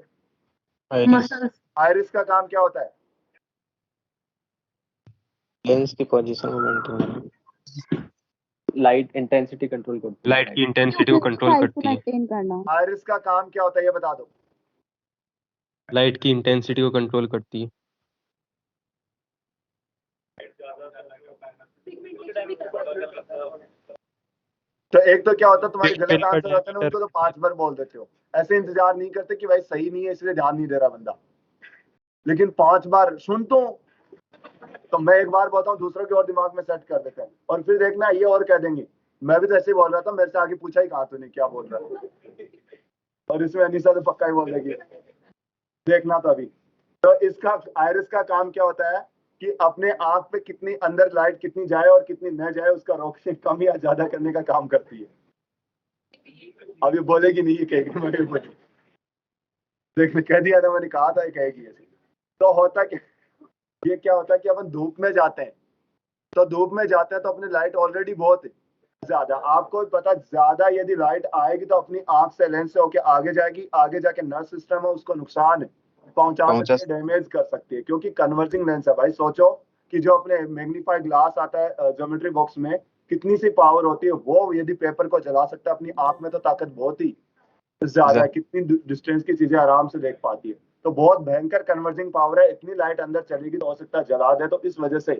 muscles, आयरिस का काम क्या होता है, लेंस की पोजीशन को मेंटेन करना, लाइट इंटेंसिटी कंट्रोल करती है, लाइट की इंटेंसिटी को कंट्रोल करती है। मेंटेन करना। आयरिस का काम क्या होता है, ये बता दो। लाइट की इंटेंसिटी को कंट्रोल करती है। तो एक तो क्या होता है, तुम्हारे गलत Pupil का आंसर होता है ना, diameter। उनको तो 5 बार बोल देते हो, ऐसे इंतजार नहीं करते कि भाई सही नहीं है इसलिए ध्यान नहीं दे रहा बंदा, लेकिन 5 बार सुन तो मैं एक बार बोलता हूँ, दूसरों के और दिमाग में सेट कर देते हैं, और फिर देखना ये और कह देंगे मैं भी तो ऐसे ही बोल रहा था, मेरे से आगे पूछा ही कहा तूने क्या बोल रहा है, और इसमें अनीसा तो पक्का ही बोल देगी, देखना तो अभी। तो इसका आयरिस का काम क्या होता है कि अपने आंख पे कितनी अंदर लाइट कितनी जाए और कितनी न जाए, उसका रोशनी कम या ज्यादा करने का काम करती है। अभी बोलेगी नहीं, ये कहेगी, मैं बोली देखने कह दिया था, मैंने कहा था ये कहेगी ऐसे। तो होता क्या, ये क्या होता है कि अपन धूप में जाते हैं, तो धूप में जाते हैं तो अपनी लाइट ऑलरेडी बहुत ज्यादा, आपको पता, ज्यादा यदि लाइट आएगी तो अपनी आंख से लेंस से होके आगे जाएगी, आगे जाके नर्व सिस्टम है उसको नुकसान पहुंचा सकती है, डैमेज कर सकती है, क्योंकि कन्वर्जिंग लेंस है भाई। सोचो कि जो अपने मैग्नीफाइड ग्लास आता है ज्योमेट्री बॉक्स में, कितनी सी पावर होती है, वो यदि पेपर को जला सकता है, अपनी आंख में तो ताकत बहुत ही ज्यादा है, कितनी डिस्टेंस की चीजें आराम से देख पाती है, तो बहुत भयंकर कन्वर्जिंग पावर है। इतनी लाइट अंदर चलेगी तो हो सकता है जला दे, तो इस वजह से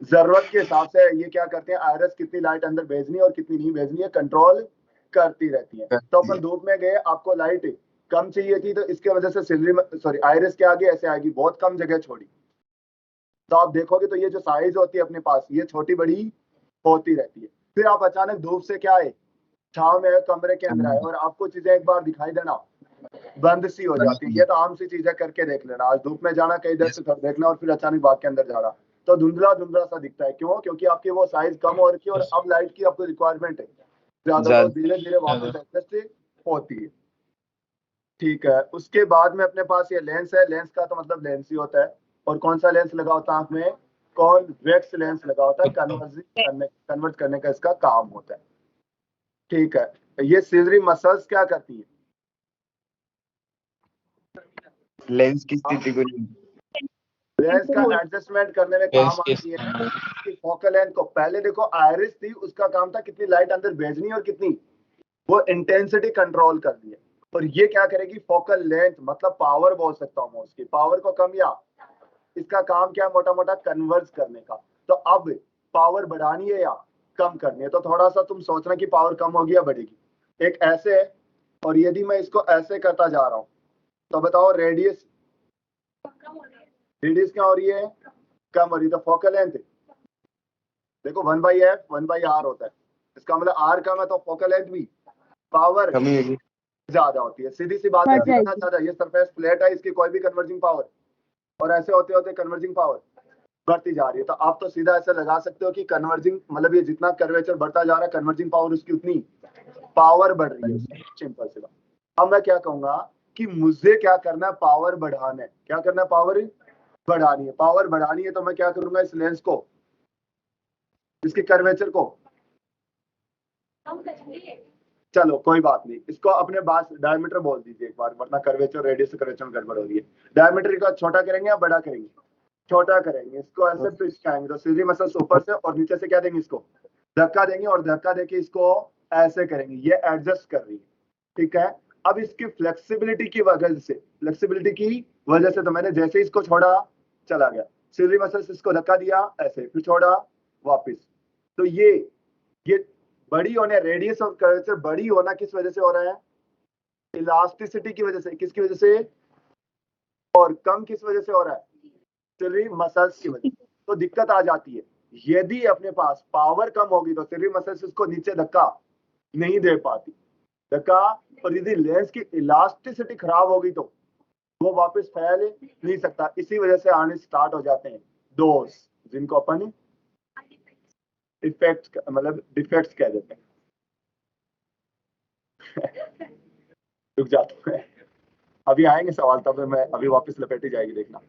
जरूरत के हिसाब से ये क्या करते हैं, आयरस कितनी लाइट अंदर भेजनी है और कितनी नहीं भेजनी है, कंट्रोल करती रहती है। तो अपन धूप में गए, आपको लाइट कम चाहिए थी, तो इसके वजह से सिलरी आयरस के आगे ऐसे आएगी, बहुत कम जगह छोड़ी, तो आप देखोगे तो ये जो साइज होती है अपने पास, ये छोटी बड़ी होती रहती है। फिर आप अचानक धूप से क्या है, छाव में कमरे के अंदर आए, और आपको चीजें एक बार दिखाई देना बंद सी हो जाती है। ये तो आम सी चीजें करके देख लेना, आज धूप में जाना, कहीं देर से कर देखना, और फिर अचानक बाग के अंदर जाना, तो धुंधला धुंधला सा दिखता है। क्यों? क्योंकि आपकी वो साइज कम हो रखी है, और अब लाइट की आपको रिक्वायरमेंट है ज्यादा, तो धीरे धीरे वापस एडजस्ट होती है। ठीक है, उसके बाद में अपने पास ये लेंस है, लेंस का तो मतलब लेंस ही होता है। और कौन सा लेंस लगा होता है आंख में? कॉन्वेक्स लेंस लगा होता है, कन्वर्ट करने का इसका काम होता है। ठीक है, ये सिलरी मसल्स क्या करती है? लेंस की स्थिति को लेंस का एडजस्टमेंट करने में काम आती है कि फोकल लेंथ को, पहले देखो आयरिस थी, उसका काम था कितनी लाइट अंदर भेजनी और कितनी, वो इंटेंसिटी कंट्रोल कर दी है। और ये क्या करेगी? फोकल लेंथ मतलब पावर बोल सकता हूँ मैं, उसकी पावर को कम, या इसका काम क्या, मोटा मोटा कन्वर्ज करने का। तो अब पावर बढ़ानी है या कम करनी है, तो थोड़ा सा तुम सोचना कि पावर कम होगी या बढ़ेगी। एक ऐसे है, और यदि मैं इसको ऐसे करता जा रहा हूं, तो बताओ रेडियस क्या हो रही है? कम हो रही, तो फोकल लेंथ देखो 1/f 1/r होता है, इसका मतलब r कम है तो फोकल लेंथ भी पावर कमी होगी। ज्यादा होती है। सीधी सी बात है, बढ़ जितना जाएगी। ज्यादा ये सरफेस फ्लैट है, इसकी कोई भी कन्वर्जिंग पावर, और ऐसे होते होते कन्वर्जिंग पावर बढ़ती जा रही है। तो आप तो सीधा ऐसे लगा सकते हो कि कन्वर्जिंग मतलब ये जितना कर्वेचर बढ़ता जा रहा है, कन्वर्जिंग पावर उसकी उतनी पावर बढ़ रही है। सिंपल सी बात। अब मैं क्या कहूंगा कि मुझे क्या करना है, पावर बढ़ाना है। क्या करना है, पावर बढ़ानी है। पावर बढ़ानी है तो मैं क्या करूंगा, इस लेंस को, इसके कर्वेचर को, चलो कोई बात नहीं, इसको अपने पास डायमीटर बोल दीजिए एक बार, वरना कर्वेचर रेडियस कर्वेचर में गड़बड़ हो रही है। डायमीटर का छोटा करेंगे या बड़ा करेंगे? छोटा करेंगे। इसको ऐसे पिचकाएंगे तो सीधी मसल्स ऊपर से और नीचे से क्या देंगे, इसको धक्का देंगे, और धक्का देके इसको ऐसे करेंगे, ये एडजस्ट कर रही है। ठीक है, अब इसकी फ्लेक्सिबिलिटी की वजह से, तो मैंने जैसे इसको छोड़ा चला गया, सीधी मसल्स इसको धक्का दिया ऐसे, फिर छोड़ा वापिस। तो ये बड़ी होने, रेडियस ऑफ कर्वेचर बड़ी होना किस वजह से हो रहा है? इलास्टिसिटी की वजह से। किसकी वजह से? और कम किस वजह से हो रहा है? सिली मसल्स की वजह से। तो दिक्कत आ जाती है, यदि अपने पास पावर कम होगी तो सिली मसल्स इसको नीचे धक्का नहीं दे पाती, धक्का, और यदि लेंस की इलास्टिसिटी खराब होगी तो वो वापस फैल नहीं सकता। इसी वजह से आने स्टार्ट हो जाते हैं दोष, जिनको अपन इफेक्ट मतलब डिफेक्ट्स कह देते हैं। रुक जाता है, अभी आएंगे सवाल, तब मैं अभी वापस लपेटी जाएगी, देखना।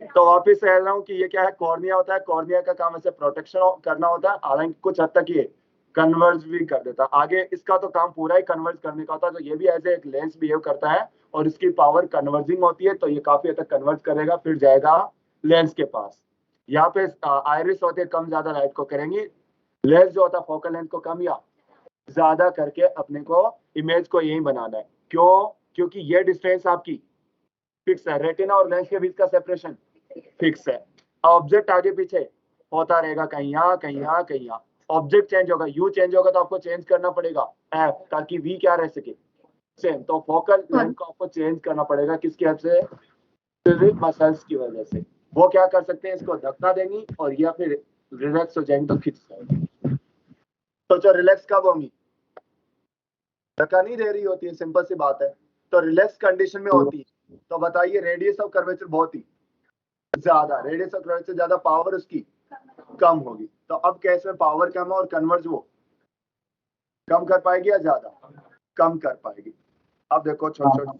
तो वापस कह रहा हूँ कि ये क्या है, कॉर्निया होता है। कॉर्निया का काम ऐसे प्रोटेक्शन करना होता है, हालांकि कुछ हद तक ये कन्वर्ज भी कर देता है। आगे इसका तो काम पूरा ही कन्वर्ज करने का होता है, तो ये भी एज एक लेंस बिहेव करता है और इसकी पावर कन्वर्जिंग होती है, तो ये काफी हद तक कन्वर्ज करेगा, फिर जाएगा लेंस के पास। यहाँ पे आयरिस होते हैं, कम ज्यादा लाइट को करेंगी। लेंस जो होता है फोकल लेंथ को कम या ज्यादा करके अपने को इमेज को यही बनाना है। क्यों? क्योंकि ये डिस्टेंस आपकी फिक्स है, रेटिना और लेंस के बीच का सेपरेशन फिक्स है। ऑब्जेक्ट आगे पीछे होता रहेगा, कहीं यहाँ कहीं यहाँ कहीं यहाँ। ऑब्जेक्ट चेंज होगा, यू चेंज होगा तो आपको चेंज करना पड़ेगा एफ, ताकि वी क्या रह सके, सेम। तो फोकल लेंथ को आपको चेंज करना पड़ेगा, किसकी हेल्प से? मसल्स की वजह से। वो क्या कर सकते हैं, इसको धक्का देंगी और या फिर रिलैक्स हो जाएंगे तो खिंच जाएंगे। तो जो रिलैक्स कब होंगी, धक्का नहीं दे रही होती है, सिंपल सी बात है, तो रिलैक्स कंडीशन में होती है। तो बताइए, रेडियस ऑफ कर्वेचर बहुत ही ज्यादा, रेडियस ऑफ कर्वेचर ज्यादा, पावर उसकी कम होगी। तो अब कैसे पावर कम है और कन्वर्ज वो कम कर पाएगी या ज्यादा कम कर पाएगी? अब देखो छोटे छोटे,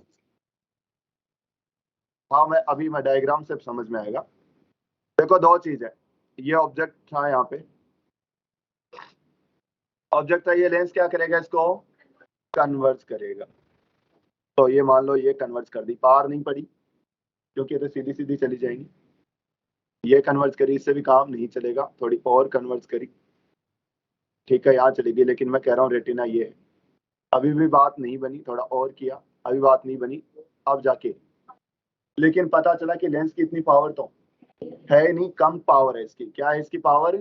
हाँ मैं डायग्राम से समझ में आएगा। देखो दो चीज है, ये ऑब्जेक्ट था, यहाँ पे ऑब्जेक्ट था, ये लेंस क्या करेगा, इसको कन्वर्ज करेगा। तो ये मान लो ये कन्वर्ज कर दी, पार नहीं पड़ी क्योंकि ये तो सीधी सीधी चली जाएंगी। ये कन्वर्ज करी, इससे भी काम नहीं चलेगा, थोड़ी और कन्वर्ज करी, ठीक है यहाँ चलेगी। लेकिन मैं कह रहा हूँ रेटिना ये है, अभी भी बात नहीं बनी, थोड़ा और किया, अभी बात नहीं बनी, अब जाके लेकिन पता चला कि लेंस की इतनी पावर तो है नहीं, कम पावर है इसकी। क्या है इसकी पावर?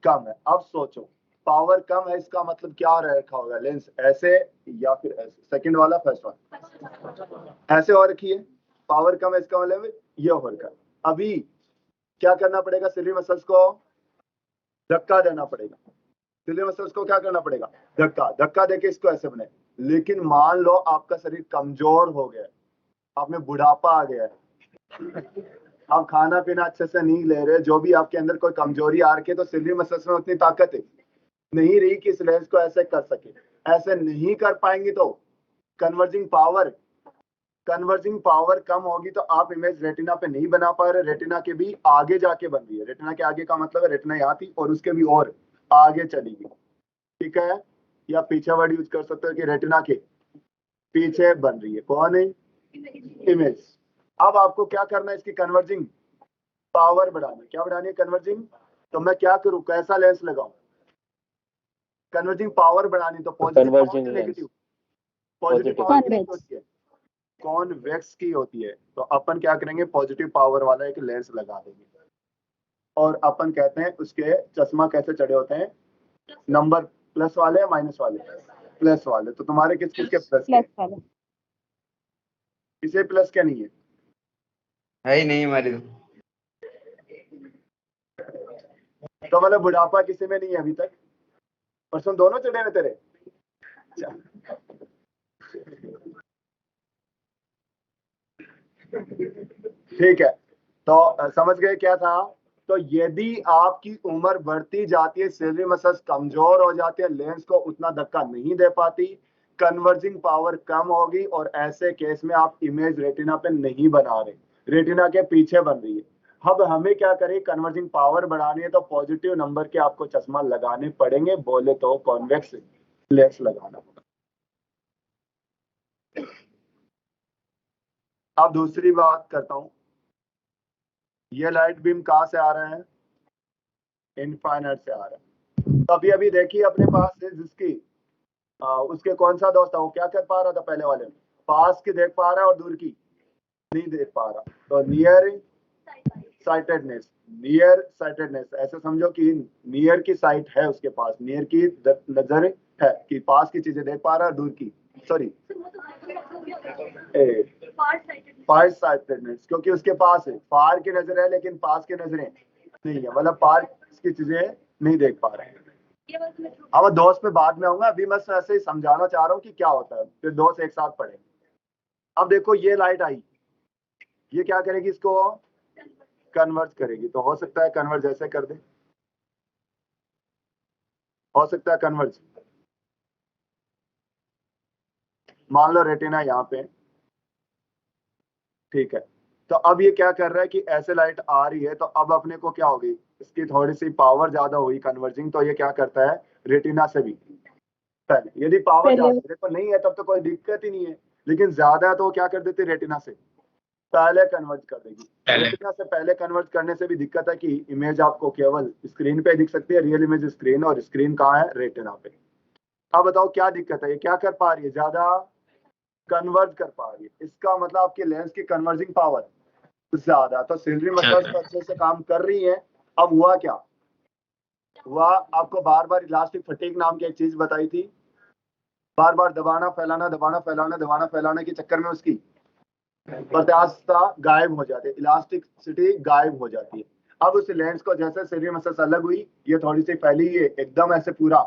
कम है। अब सोचो, पावर कम है, इसका मतलब क्या रखा होगा, लेंस ऐसे या फिर ऐसे? सेकंड वाला, फर्स्ट वाला ऐसे हो रखी है, पावर कम है, इसका मतलब ये हो रखा है। अभी क्या करना पड़ेगा, सिली मसल्स को धक्का देना पड़ेगा। सिली मसल्स को क्या करना पड़ेगा, धक्का, धक्का देके इसको ऐसे बने। लेकिन मान लो आपका शरीर कमजोर हो गया, आप में बुढ़ापा आ गया है, आप खाना पीना अच्छे से नहीं ले रहे, जो भी आपके अंदर कोई कमजोरी आ रही है, तो सिली मसल्स में उतनी ताकत है नहीं रही कि इस लेंस को ऐसे कर सके। ऐसे नहीं कर पाएंगे तो कन्वर्जिंग पावर कम होगी, तो आप इमेज रेटिना पे नहीं बना पा रहे। रेटिना के भी आगे जाके बन रही है, रेटिना के आगे का मतलब है रेटिना यहाँ थी और उसके भी और आगे चली गई, ठीक है। या पीछे वर्ड यूज कर सकते हो कि रेटिना के पीछे बन रही है, कौन है? इमेज। अब आपको क्या करना है, इसकी कन्वर्जिंग पावर बढ़ानी। क्या बढ़ानी है? कन्वर्जिंग। तो मैं क्या करूं, कैसा लेंस लगाऊं? कन्वर्जिंग पावर बढ़ानी, तो पॉजिटिव पावर या नेगेटिव? पॉजिटिव पावर की होती है, कॉन्वेक्स की होती है। तो अपन क्या करेंगे, पॉजिटिव पावर वाला एक लेंस लगा देंगे। और अपन कहते हैं उसके चश्मा कैसे चढ़े होते हैं, नंबर प्लस वाले या माइनस वाले? प्लस वाले। तो तुम्हारे किस किस के प्लस वाले? किसे प्लस क्या नहीं है ही नहीं हमारी। तो तो मतलब बुढ़ापा किसी में नहीं है अभी तक, परसों दोनों चढ़े हुए तेरे। अच्छा। ठीक है, तो समझ गए क्या था। तो यदि आपकी उम्र बढ़ती जाती है, सिलरी मसल्स कमजोर हो जाती है, लेंस को उतना धक्का नहीं दे पाती, कन्वर्जिंग पावर कम होगी, और ऐसे केस में आप इमेज रेटिना पे नहीं बना रहे, रेटिना के पीछे बन रही है। अब हमें क्या करें, कन्वर्जिंग पावर बढ़ानी है तो पॉजिटिव नंबर के आपको चश्मा लगाने पड़ेंगे, बोले तो कॉन्वेक्स लेंस लगाना होगा। अब दूसरी बात करता हूं, ये लाइट बीम कहां से आ रहा है, इनफाइनाइट से आ रहा है। तो अभी अभी देखिए अपने पास है जिसकी उसके कौन सा दोस्त था, वो क्या कर पा रहा था पहले वाले में, पास की देख पा रहा है और दूर की नहीं देख पा रहा। तो नियर साइटेडनेस, नियर साइटेडनेस ऐसे समझो कि नियर की साइट है उसके पास, नियर की नजर है कि पास की चीजें देख पा रहा है, दूर की सॉरी फार साइटेडनेस, क्योंकि उसके पास है, फार की नजर है लेकिन पास की नजरें नहीं है, मतलब पास की चीजें नहीं देख पा रहे हैं। अब दोस्त पे बाद में आऊंगा, अभी मैं ऐसे ही समझाना चाह रहा हूँ कि क्या होता है, फिर दोस्त एक साथ पढ़े। अब देखो ये लाइट आई, ये क्या करेगी, इसको कन्वर्ट करेगी। तो हो सकता है कन्वर्ट जैसे कर दे, हो सकता है कन्वर्ट, मान लो रेटिना यहाँ पे, ठीक है। तो अब ये क्या कर रहा है कि ऐसे लाइट आ रही है, तो अब अपने को क्या होगी, इसकी थोड़ी सी पावर ज्यादा हुई कन्वर्जिंग, तो ये क्या करता है रेटिना से भी पहले, यदि पावर ज्यादा तो नहीं है तब तो कोई दिक्कत ही नहीं है, लेकिन ज्यादा है तो वो क्या कर देती है, रेटिना से पहले कन्वर्ट कर देगी। रेटिना से पहले कन्वर्ट करने से भी दिक्कत है कि इमेज आपको केवल स्क्रीन पे दिख सकती है, रियल इमेज स्क्रीन, और स्क्रीन कहाँ है, रेटिना पे। अब बताओ क्या दिक्कत है, ये क्या कर पा रही है, ज्यादा कन्वर्ट कर पा रही है, इसका मतलब आपकी लेंस की कन्वर्जिंग पावर ज्यादा, तो सिलरी मसल्स अच्छे से काम कर रही है। अब हुआ क्या, हुआ आपको बार बार इलास्टिक फटीग नाम की एक चीज बताई थी, बार बार दबाना फैलाना, दबाना फैलाना, दबाना फैलाने के चक्कर में उसकी प्रत्यास्थता गायब हो जाती है, इलास्टिसिटी गायब हो जाती है। अब उस लेंस को जैसे सिलरी मसल्स अलग हुई, ये थोड़ी सी फैली, ये एकदम ऐसे पूरा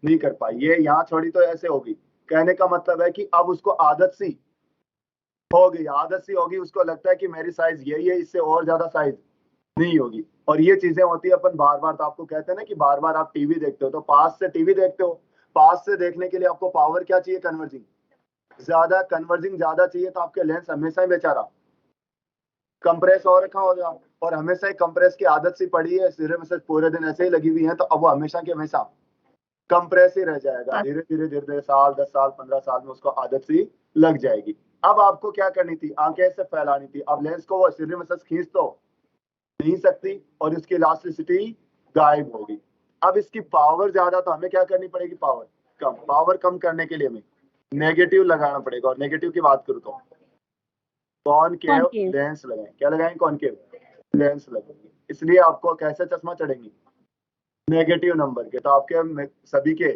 नहीं कर पाई, ये यहाँ छोड़ी तो ऐसे होगी। कहने का मतलब है कि अब उसको आदत सी हो गई, आदत सी होगी, उसको लगता है कि मेरी साइज यही है, इससे और ज्यादा साइज नहीं होगी। और ये चीजें होती है अपन बार बार, तो आपको कहते हैं ना कि बार बार आप टीवी देखते हो, तो पास से टीवी देखते हो, पास से देखने के लिए आपको पावर क्या चाहिए, कन्वर्जिंग ज्यादा, कन्वर्जिंग ज्यादा चाहिए, तो आपके लेंस हमेशा ही बेचारा कंप्रेस हो रखा होगा, और हमेशा ही कंप्रेस की आदत सी पड़ी है, सिरे में से पूरे दिन ऐसे ही लगी हुई है, तो अब वो हमेशा के हमेशा कंप्रेस ही रह जाएगा, धीरे धीरे धीरे साल 10 साल 15 साल में उसको आदत सी लग जाएगी। अब आपको क्या करनी थी, आंखें से फैलानी थी, अब लेंस को वो सिरे में से खींच तो नहीं सकती, और इसकी इलास्टिसिटी गायब होगी। अब इसकी पावर ज्यादा, तो हमें क्या करनी पड़ेगी, पावर कम। पावर कम करने के लिए हमें नेगेटिव लगाना पड़ेगा, और नेगेटिव की बात करूँ तो कॉनकेव लेंस लगाएं, क्या लगाएं, कॉनकेव लेंस लगाएंगे। इसलिए आपको कैसे चश्मा चढ़ेंगी, नेगेटिव नंबर के, तो आपके सभी के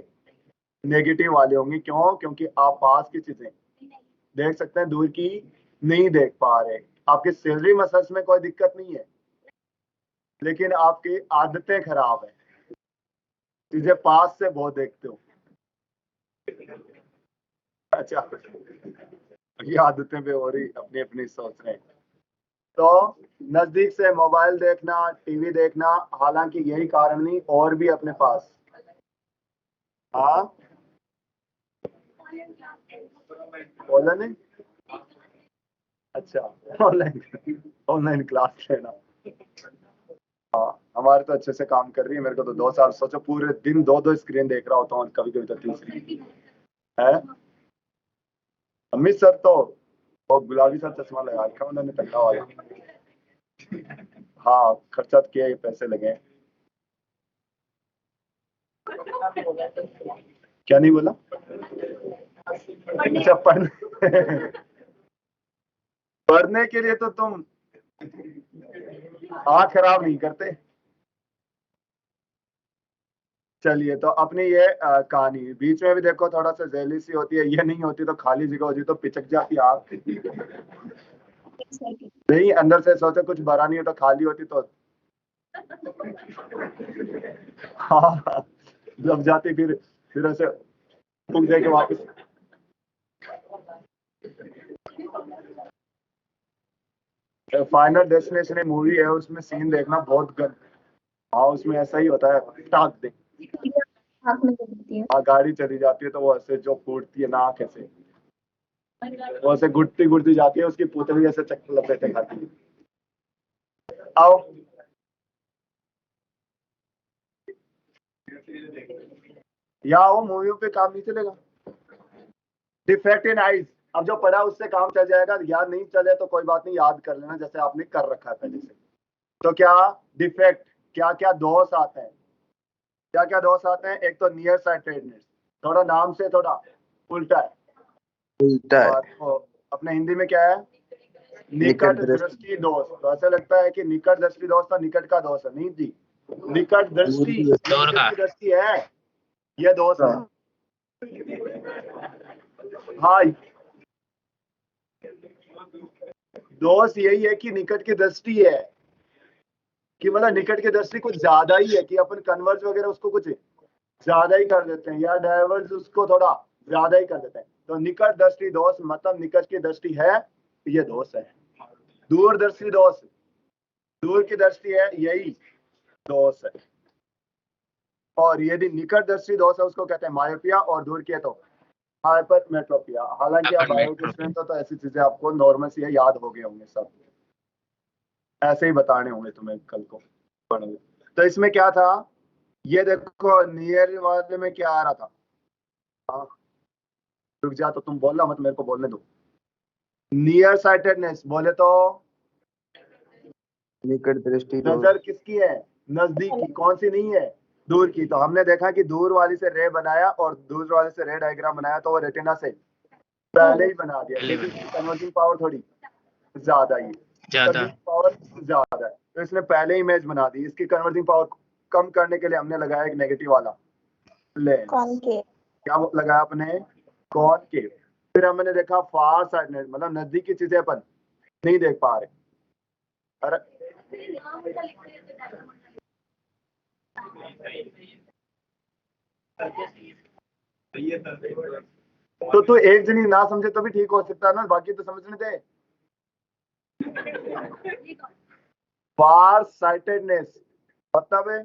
नेगेटिव वाले होंगे। क्यों, क्योंकि आप पास की चीजें देख सकते हैं, दूर की नहीं देख पा रहे। आपके सिलरी मसल्स में कोई दिक्कत नहीं है, लेकिन आपकी आदतें खराब है, चीजें पास से बहुत देखते हो। अच्छा, ये आदतें पे हो रही, अपनी अपनी सोच रहे हैं। तो नजदीक से मोबाइल देखना, टीवी देखना, हालांकि यही कारण नहीं, और भी अपने पास, हाँ ऑनलाइन, अच्छा ऑनलाइन, ऑनलाइन क्लास लेना, हाँ हमारे तो अच्छे से काम कर रही है। मेरे को तो 2 साल, सोचो पूरे दिन 2 स्क्रीन देख रहा होता हूँ, कभी कभी तो 3 स्क्रीन है। अमित सर तो वो गुलाबी सा चश्मा लगा रखा उन्होंने, तगड़ा वाला। हाँ खर्चा किया, ये पैसे लगे। क्या नहीं बोला, अच्छा पढ़ने के लिए तो तुम आँख खराब नहीं करते। चलिए, तो अपनी ये कहानी, बीच में भी देखो थोड़ा सा जेली सी होती है, ये नहीं होती तो खाली जगह होती तो पिचक जाती आँख। नहीं, अंदर से सोचो कुछ भरा नहीं हो तो खाली होती तो हाँ, जब जाती फिर ऐसे फूक दे के वापस। फाइनल डेस्टिनेशन मूवी है, उसमें सीन देखना बहुत गंद। हाँ, उसमें ऐसा ही होता है, टाक दे। आँख में दिखती है। हाँ, गाड़ी चली जाती है तो वो ऐसे जो फूटती है नाक ऐसे, वो ऐसे घुटती घुटती जाती है, उसकी पुतली ऐसे चक्कर लपेटे खाती है। आओ, या वो मूवियों पे काम नहीं चलेगा। डिफेक्ट इन आइज, अब जो पढ़ा उससे काम चल जाएगा, याद नहीं चले तो कोई बात नहीं, याद कर लेना जैसे आपने कर रखा है पहले से। तो क्या डिफेक्ट, क्या क्या दोष आते हैं, क्या क्या दोष आते हैं? एक तो नियर साइटेडनेस, थोड़ा नाम से थोड़ा उल्टा है। उल्टा है। और वो अपने हिंदी में क्या है? निकट दृष्टि दोष। तो ऐसा लगता है कि निकट दृष्टि दोष तो निकट का दोष है, नहीं जी, निकट दृष्टि दृष्टि है, ये दोष है। हाँ, दोष यही है कि निकट की दृष्टि है, कि मतलब निकट की दृष्टि कुछ ज्यादा ही है, कि अपन कन्वर्ज वगैरह उसको कुछ ज्यादा ही कर देते हैं, या डाइवर्ज उसको थोड़ा ज्यादा ही कर देते हैं। तो निकट दृष्टि दोष मतलब निकट की दृष्टि है, ये दोष है। दूरदर्शी दोष, दूर की दृष्टि है, यही दोष है। और यदि निकट दृष्टि दोष है उसको कहते हैं मायोपिया, और दूर की है तो हाइपरमेट्रोपिया। हालांकि आप बायोलॉजी स्टूडेंट हो तो ऐसी चीजें आपको नॉर्मल सी याद हो गए होंगे, सब ऐसे ही बताने होंगे तुम्हें कल को पढ़ोगे। तो इसमें क्या था, ये देखो नियर वाले में क्या आ रहा था। हाँ, रुक जा, तो तुम बोलना मत, मेरे को बोलने दो। नियर साइटेडनेस बोले तो निकट दृष्टि नजर किसकी है? नजदीक की, कौन सी नहीं है? दूर की। तो हमने देखा कि दूर वाली से रे बनाया और दूर वाले से रे डायग्राम बनाया, तो वो रेटिना से पहले ही बना दिया, लेकिन कन्वर्जिंग पावर थोड़ी ज्यादा ही, पावर ज्यादा है, तो इसने पहले ही इमेज बना दी। इसकी कन्वर्जिंग पावर कम करने के लिए हमने लगाया एक नेगेटिव वाला लेंस। क्या लगाया अपने? कॉनकेव। फिर हमने देखा फार साइडनेस, मतलब नजदीक की चीजें अपन नहीं देख पा रहे। अरे तो तू एक जनी ना समझे तो भी ठीक हो सकता है ना, बाकी तो समझने दे। फार साइटेडनेस मतलब है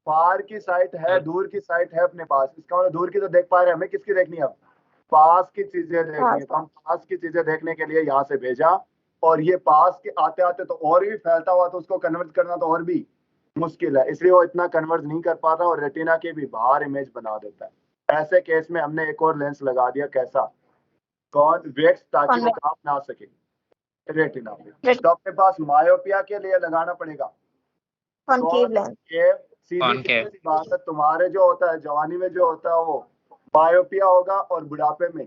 फार की साइट है, दूर की साइट है अपने पास, इसका मतलब दूर की तो देख पा रहे हैं, हमें किसकी देखनी है अब? पास की चीजें देखनी है। तो हम पास की चीजें देखने के लिए यहाँ से भेजा, और ये पास के आते आते तो और भी फैलता हुआ, तो उसको कन्वर्ट करना तो और भी मुश्किल है, इसलिए वो इतना कन्वर्ट नहीं कर पाता और रेटिना के भी बाहर इमेज बना देता है। ऐसे केस में हमने एक और लेंस लगा दिया, कैसा? कॉन्वेक्स, ताकि वो काम ना सके रेटिना पे। तो अपने पास मायोपिया के लिए लगाना पड़ेगा कॉनकेव। सीधी बात है, तुम्हारे जो होता है जवानी में जो होता है वो मायोपिया होगा, और बुढ़ापे में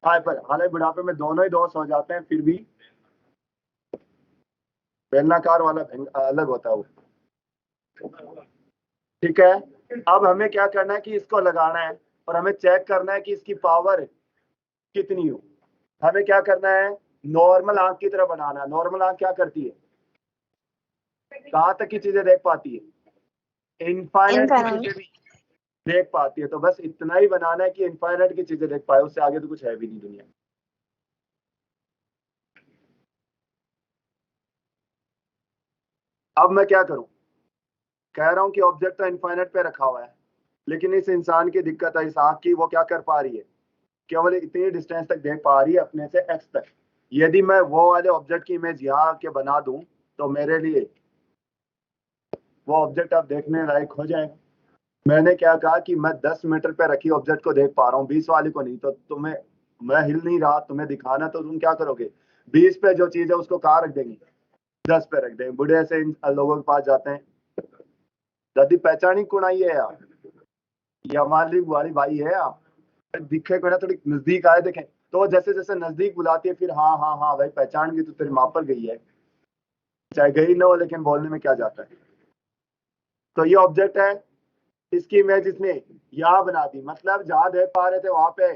हाइपर। हालांकि बुढ़ापे में दोनों ही दोष हो जाते हैं, फिर भी बेलनाकार वाला अलग होता है वो। ठीक है, अब हमें क्या करना है कि इसको लगाना है, और हमें चेक करना है कि इसकी पावर कितनी हो। हमें क्या करना है? नॉर्मल आंख की तरह बनाना है। नॉर्मल आंख क्या करती है? कहां तक की चीजें देख पाती है? इनफाइनाइट की चीजें भी देख पाती है। तो बस इतना ही बनाना है कि इनफाइनाइट की चीजें देख पाए, उससे आगे तो कुछ है भी नहीं दुनिया। अब मैं क्या करूं? कह रहा हूं कि ऑब्जेक्ट तो इनफाइनाइट पे रखा हुआ है, लेकिन इस इंसान की दिक्कत है, इस आंख की, वो क्या कर पा रही है? केवल इतनी डिस्टेंस तक देख पा रही है, अपने से एक्स तक। यदि मैं वो वाले ऑब्जेक्ट की इमेज यहाँ आके बना दूं तो मेरे लिए वो ऑब्जेक्ट अब देखने लायक हो जाएगा। मैंने क्या कहा कि मैं 10 मीटर पे रखी ऑब्जेक्ट को देख पा रहा हूँ, 20 वाली को नहीं। तो तुम्हें, मैं हिल नहीं रहा, तुम्हें दिखाना, तो तुम क्या करोगे? 20 पे जो चीज है उसको कहाँ रख देंगे? 10 पे रख देंगे। बुढ़े से इन लोगों के पास जाते हैं, दादी पहचानी कौन आई है यार, ये हमारी वाली भाई है यार, दिखे को ना, थोड़ी नजदीक आए देखें। तो वो जैसे जैसे नजदीक बुलाती है, फिर हाँ हाँ हाँ भाई पहचान गई, तो तेरी माँ पर गई है, चाहे गई ना हो, लेकिन बोलने में क्या जाता है। तो ये ऑब्जेक्ट है, इसकी इमेज इसने यहाँ बना दी, मतलब जहां देख पा रहे थे वहां पे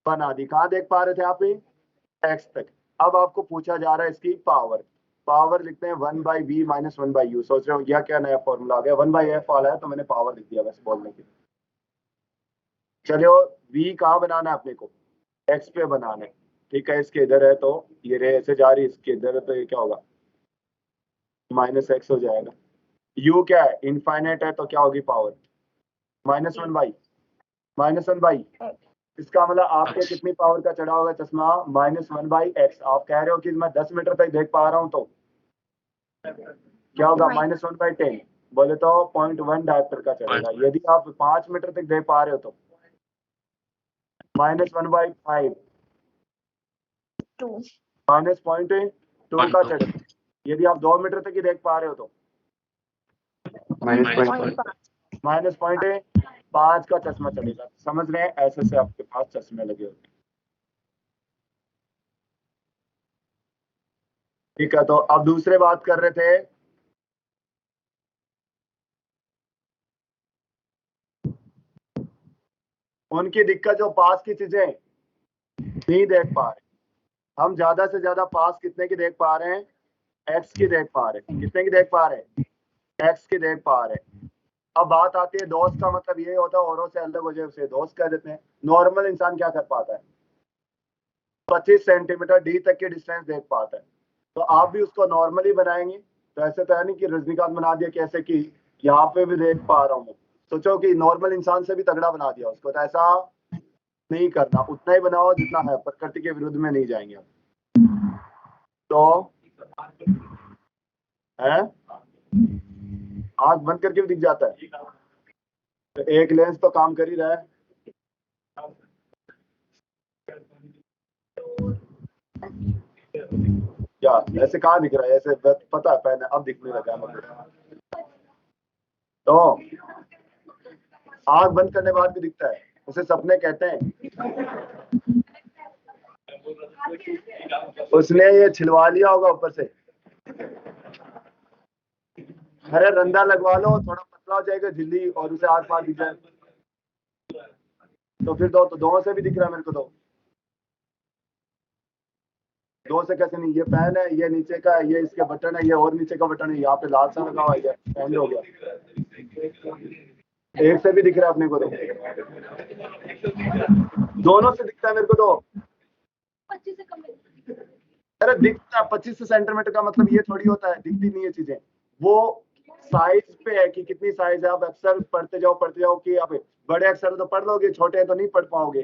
बना दी। कहाँ देख पा रहे थे आप? एक्स तक। अब आपको पूछा जा रहा है इसकी पावर, पावर लिखते हैं 1/v माइनस 1/u। सोच रहे हो यह क्या नया फॉर्मूला आ गया, 1/f वाला है तो मैंने पावर लिख दिया वैसे बोलने के लिए। चलो v कहाँ बनाना है अपने को, x पे बनाना है, ठीक है। इसके इधर है तो ये रे ऐसे जा रही है, इसके इधर है तो ये क्या होगा -x हो जाएगा। u क्या है, इनफाइनाइट है तो क्या होगी पावर -1/। इसका मतलब आपके कितनी पावर का चढ़ा होगा चश्मा, -1/x। आप कह रहे हो कि मैं 10 मीटर तक देख पा रहा हूं तो क्या होगा -1/10, बोले तो 0.1 डायप्टर का चढ़ेगा। यदि आप 5 मीटर तक देख पा रहे हो तो -1/5 2 -0.2 का चढ़ेगा। यदि आप 2 मीटर तक ही देख पा रहे हो तो -0.5 का चश्मा चलेगा। समझ रहे हैं, ऐसे से आपके पास चश्मे लगे होते हैं, ठीक है। तो अब दूसरे बात कर रहे थे, उनकी दिक्कत जो पास की चीजें नहीं देख पा रहे। हम ज्यादा से ज्यादा पास कितने की देख पा रहे हैं, एक्स की देख पा रहे हैं। कितने की देख पा रहे हैं, एक्स की देख पा रहे हैं। अब बात आती है दोस्त का मतलब ये होता है औरों से अलग हो जाए उसे दोस्त कह देते हैं। नॉर्मल इंसान क्या कर पाता है, 25 सेंटीमीटर डी तक की डिस्टेंस देख पाता है। तो आप भी उसको नॉर्मली बनाएंगे तो ऐसे तो है नहीं कि रजनीकांत बना दिया कैसे कि यहाँ पे भी देख पा रहा हूँ। सोचो कि नॉर्मल इंसान से भी तगड़ा बना दिया उसको, तो ऐसा नहीं करना, उतना ही बनाओ जितना है, प्रकृति के विरुद्ध में नहीं जाएंगे आप। तो है आंख बंद करके भी दिख जाता है, तो एक लेंस तो काम कर ही रहा है। क्या ऐसे कहाँ दिख रहा है, ऐसे पता है पहले अब दिखने लगा है मतलब। तो आंख बंद करने के बाद भी दिखता है, उसे सपने कहते हैं। उसने ये छिलवा लिया होगा ऊपर से, अरे रंधा लगवा लो, थोड़ा पतला हो जाएगा झिल्ली और उसे आस पास दिख जाए तो फिर दो से भी दिख रहा है मेरे को। दो से कैसे नहीं, ये पैन है, ये नीचे का है, ये इसके बटन है, ये और नीचे का बटन है, यहाँ पे लाल सा लगा हुआ है, पैन हो गया। एक से भी दिख रहा है अपने को, दोनों से दिखता है मेरे को। तो 25 से कम। अरे दिखता है 25 सेंटीमीटर का मतलब ये थोड़ी होता है दिखती नहीं है चीजें, वो साइज पे है कि कितनी साइज है। आप अक्सर पढ़ते जाओ कि आप बड़े अक्षर तो पढ़ लोगे, छोटे तो नहीं पढ़ पाओगे।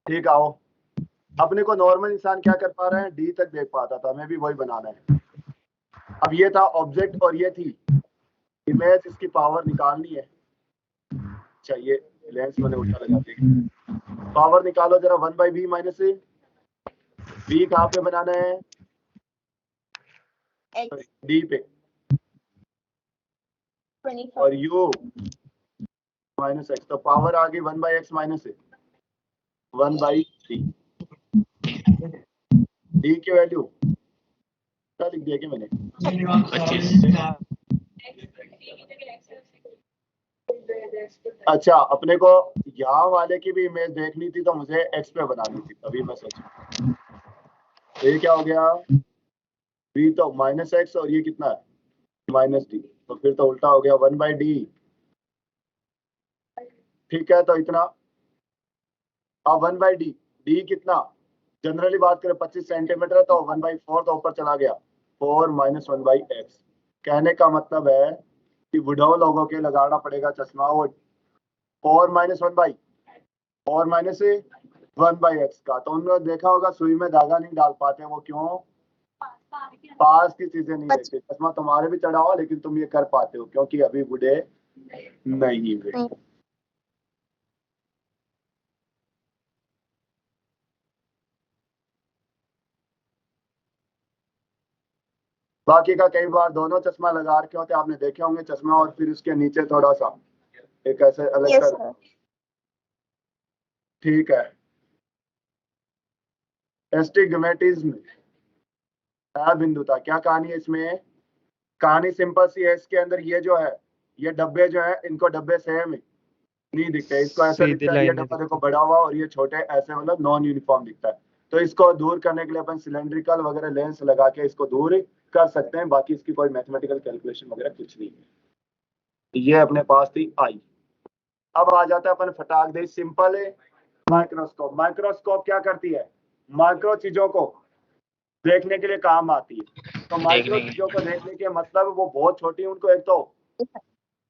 ठीक आओ, अपने को नॉर्मल इंसान क्या कर पा रहे हैं, डी तक देख पाता था, हमें भी वही बनाना है। अब ये था ऑब्जेक्ट और ये थी इमेज, इसकी पावर निकालनी है। चाहिए लेंस मैंने उल्टा लगा दिया, पावर निकालो जरा 1/v माइनस से। v कहाँ पे बनाना है, डी पे, 24 और u -x, तो पावर आ गई 1/x माइनस से 1/3। डी की वैल्यू क्या लिख दिया कि मैंने, 25। अच्छा, अपने को यहाँ वाले की भी इमेज देखनी थी तो मुझे x पे बनानी थी, तभी मैं सोचा। तो ये क्या हो गया, v तो -x और ये कितना है -d, तो फिर तो उल्टा हो गया 1/d। ठीक है, तो इतना। अब 1/d, d कितना, जनरली बात करें 25 सेंटीमीटर तो 1/4 तो ऊपर चला गया, 4 - 1/x। कहने का मतलब है कि बुढ़ाओ लोगों के लगाना पड़ेगा चश्मा, वो 4 - 1/x का। तो उन्होंने देखा होगा सुई में धागा नहीं डाल पाते, वो क्यों, पास की चीजें नहीं देखते। चश्मा तुम्हारे भी चढ़ा हो लेकिन तुम ये कर पाते हो क्योंकि अभी बूढ़े नहीं हुए। बाकी का कई बार दोनों चश्मा लगा रखे होते, आपने देखे होंगे चश्मा और फिर उसके नीचे थोड़ा सा एक ऐसे अलग Yes, कर। sir. ठीक है, एस्टिग्मेटिज्म है बिंदुता, क्या कहानी है इसमें, कहानी सिंपल सी है। इसके अंदर ये जो है, ये डब्बे जो है, इनको डब्बे सेम नहीं दिखते, इसको ऐसे सीधी दिखता है, ये लाइन डब्बा नहीं देखो बड़ा हुआ और ये छोटे ऐसे, मतलब नॉन यूनिफॉर्म दिखता है। तो इसको दूर करने के लिए अपन सिलेंड्रिकल वगैरह लेंस लगा के इसको दूर कर सकते हैं, बाकी इसकी कोई मैथमेटिकल कैलकुलेशन वगैरह कुछ नहीं है। ये अपने पास थी आई। अब आ जाता है अपन फटाक दे सिंपल है माइक्रोस्कोप। माइक्रोस्कोप क्या करती है, माइक्रो चीजों को देखने के लिए काम आती है। तो माइक्रो चीजों को देखने के मतलब वो बहुत छोटी है, उनको एक तो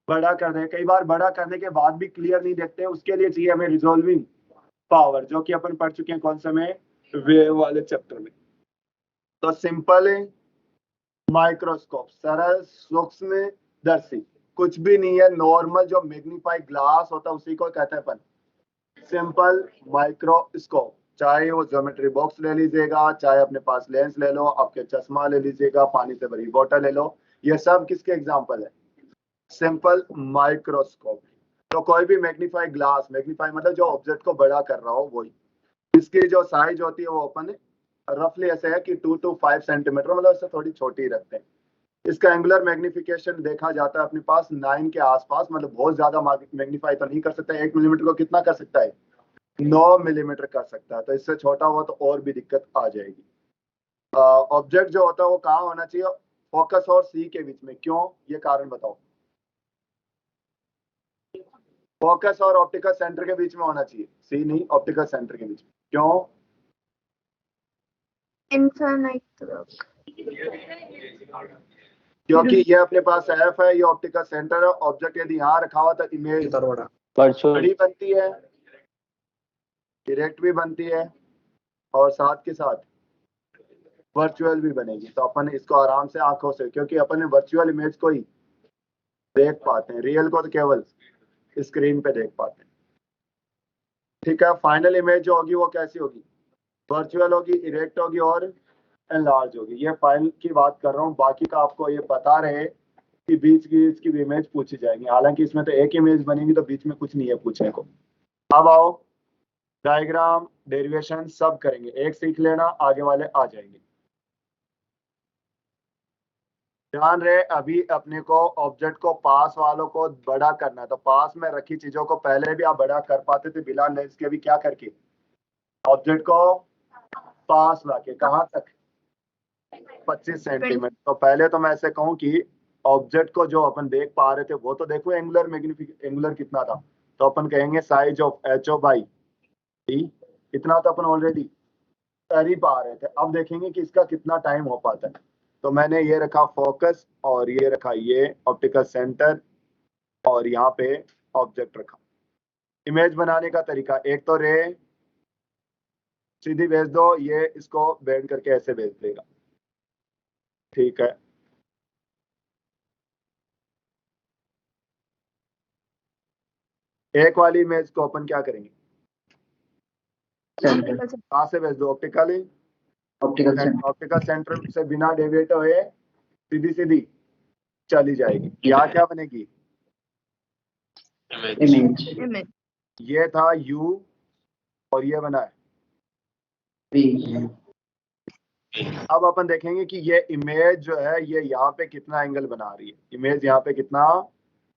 बड़ा कर दे, कई बार बड़ा करने के बाद भी क्लियर नहीं देखते, उसके लिए चाहिए हमें रिजोल्विंग पावर, जो कि अपन पढ़ चुके हैं कौन से में, वेव वाले चैप्टर में। तो सिंपल है माइक्रोस्कोप, सरल सूक्ष्मदर्शी, कुछ भी नहीं है, नॉर्मल जो मैग्नीफाई ग्लास होता है उसी को कहते हैं अपन सिंपल माइक्रोस्कोप। चाहे वो ज्योमेट्री बॉक्स ले लीजिएगा, चाहे अपने पास लेंस ले लो, आपके चश्मा ले लीजिएगा, पानी से भरी बोतल ले लो, ये सब किसके एग्जांपल है, सिंपल माइक्रोस्कोप। तो कोई भी मैग्नीफाई ग्लास, मैग्नीफाई मतलब जो ऑब्जेक्ट को बड़ा कर रहा हो वही, इसकी जो साइज होती है वो अपन रफली ऐसे है कि 2 to 5 सेंटीमीटर, मतलब इससे थोड़ी छोटी रखते हैं। इसका एंगुलर मैग्निफिकेशन देखा जाता है अपने पास 9 के आसपास, मतलब बहुत ज्यादा मैग्नीफाई तो नहीं कर सकता है। 1 मिलीमीटर को कितना कर सकता है, 9 मिलीमीटर कर सकता है, तो इससे छोटा हुआ तो और भी दिक्कत आ जाएगी। ऑब्जेक्ट जो होता है वो कहाँ होना चाहिए, फोकस और सी के बीच में, क्यों, ये कारण बताओ। फोकस और ऑप्टिकल सेंटर के बीच में होना चाहिए, सी नहीं, ऑप्टिकल सेंटर के बीच में, क्यों, इनफाइनाइट क्योंकि ये अपने पास एफ है, ये ऑप्टिकल सेंटर है। ऑब्जेक्ट यदि यहाँ रखा हुआ तो इमेज वर्चुअल बड़ी बनती है, डायरेक्ट भी बनती है, और साथ के साथ वर्चुअल भी बनेगी। तो अपन इसको आराम से आंखों से, क्योंकि अपन वर्चुअल इमेज को ही देख पाते हैं, रियल को तो केवल स्क्रीन पे देख पाते हैं। ठीक है, फाइनल इमेज जो होगी वो कैसी होगी, वर्चुअल होगी, इरेक्ट होगी और एनलार्ज होगी। ये फाइनल की बात कर रहा हूँ, बाकी का आपको ये पता रहे कि बीच की इसकी भी इमेज पूछी जाएगी। हालांकि इसमें तो एक इमेज बनेगी, तो बीच में कुछ नहीं है पूछने को। अब आओ डायग्राम, डेरिवेशन सब करेंगे, एक सीख लेना, आगे वाले आ जाएंगे। ध्यान रहे, अभी अपने को ऑब्जेक्ट को पास वालों को बड़ा करना है, तो पास में रखी चीजों को पहले भी आप बड़ा कर पाते थे बिना लेंस के भी, क्या करके, ऑब्जेक्ट को पास लाके, कहां तक, 25 सेंटीमीटर। तो पहले तो मैं ऐसे कहूं कि ऑब्जेक्ट को जो अपन देख पा रहे थे वो तो देखो एंगुलर एंगुलर कितना था, तो अपन कहेंगे size of HO by D, इतना तो अपन ऑलरेडी कर ही पा रहे थे। अब देखेंगे कि इसका कितना टाइम हो पाता है। तो मैंने ये रखा फोकस, और ये रखा ये ऑप्टिकल सेंटर, और यहाँ पे ऑब्जेक्ट रखा। इमेज बनाने का तरीका, एक तो रे सीधी भेज दो, ये इसको बेंड करके ऐसे भेज देगा, ठीक है। एक वाली इमेज को अपन क्या करेंगे, कहाँ से भेज दो, ऑप्टिकली, ऑप्टिकल सेंटर से बिना डेविएट हुए सीधी सीधी चली जाएगी। यहाँ क्या बनेगी, इमेज ये था U और ये बना है V। अब अपन देखेंगे कि ये इमेज जो है ये यहाँ पे कितना एंगल बना रही है, इमेज यहाँ पे कितना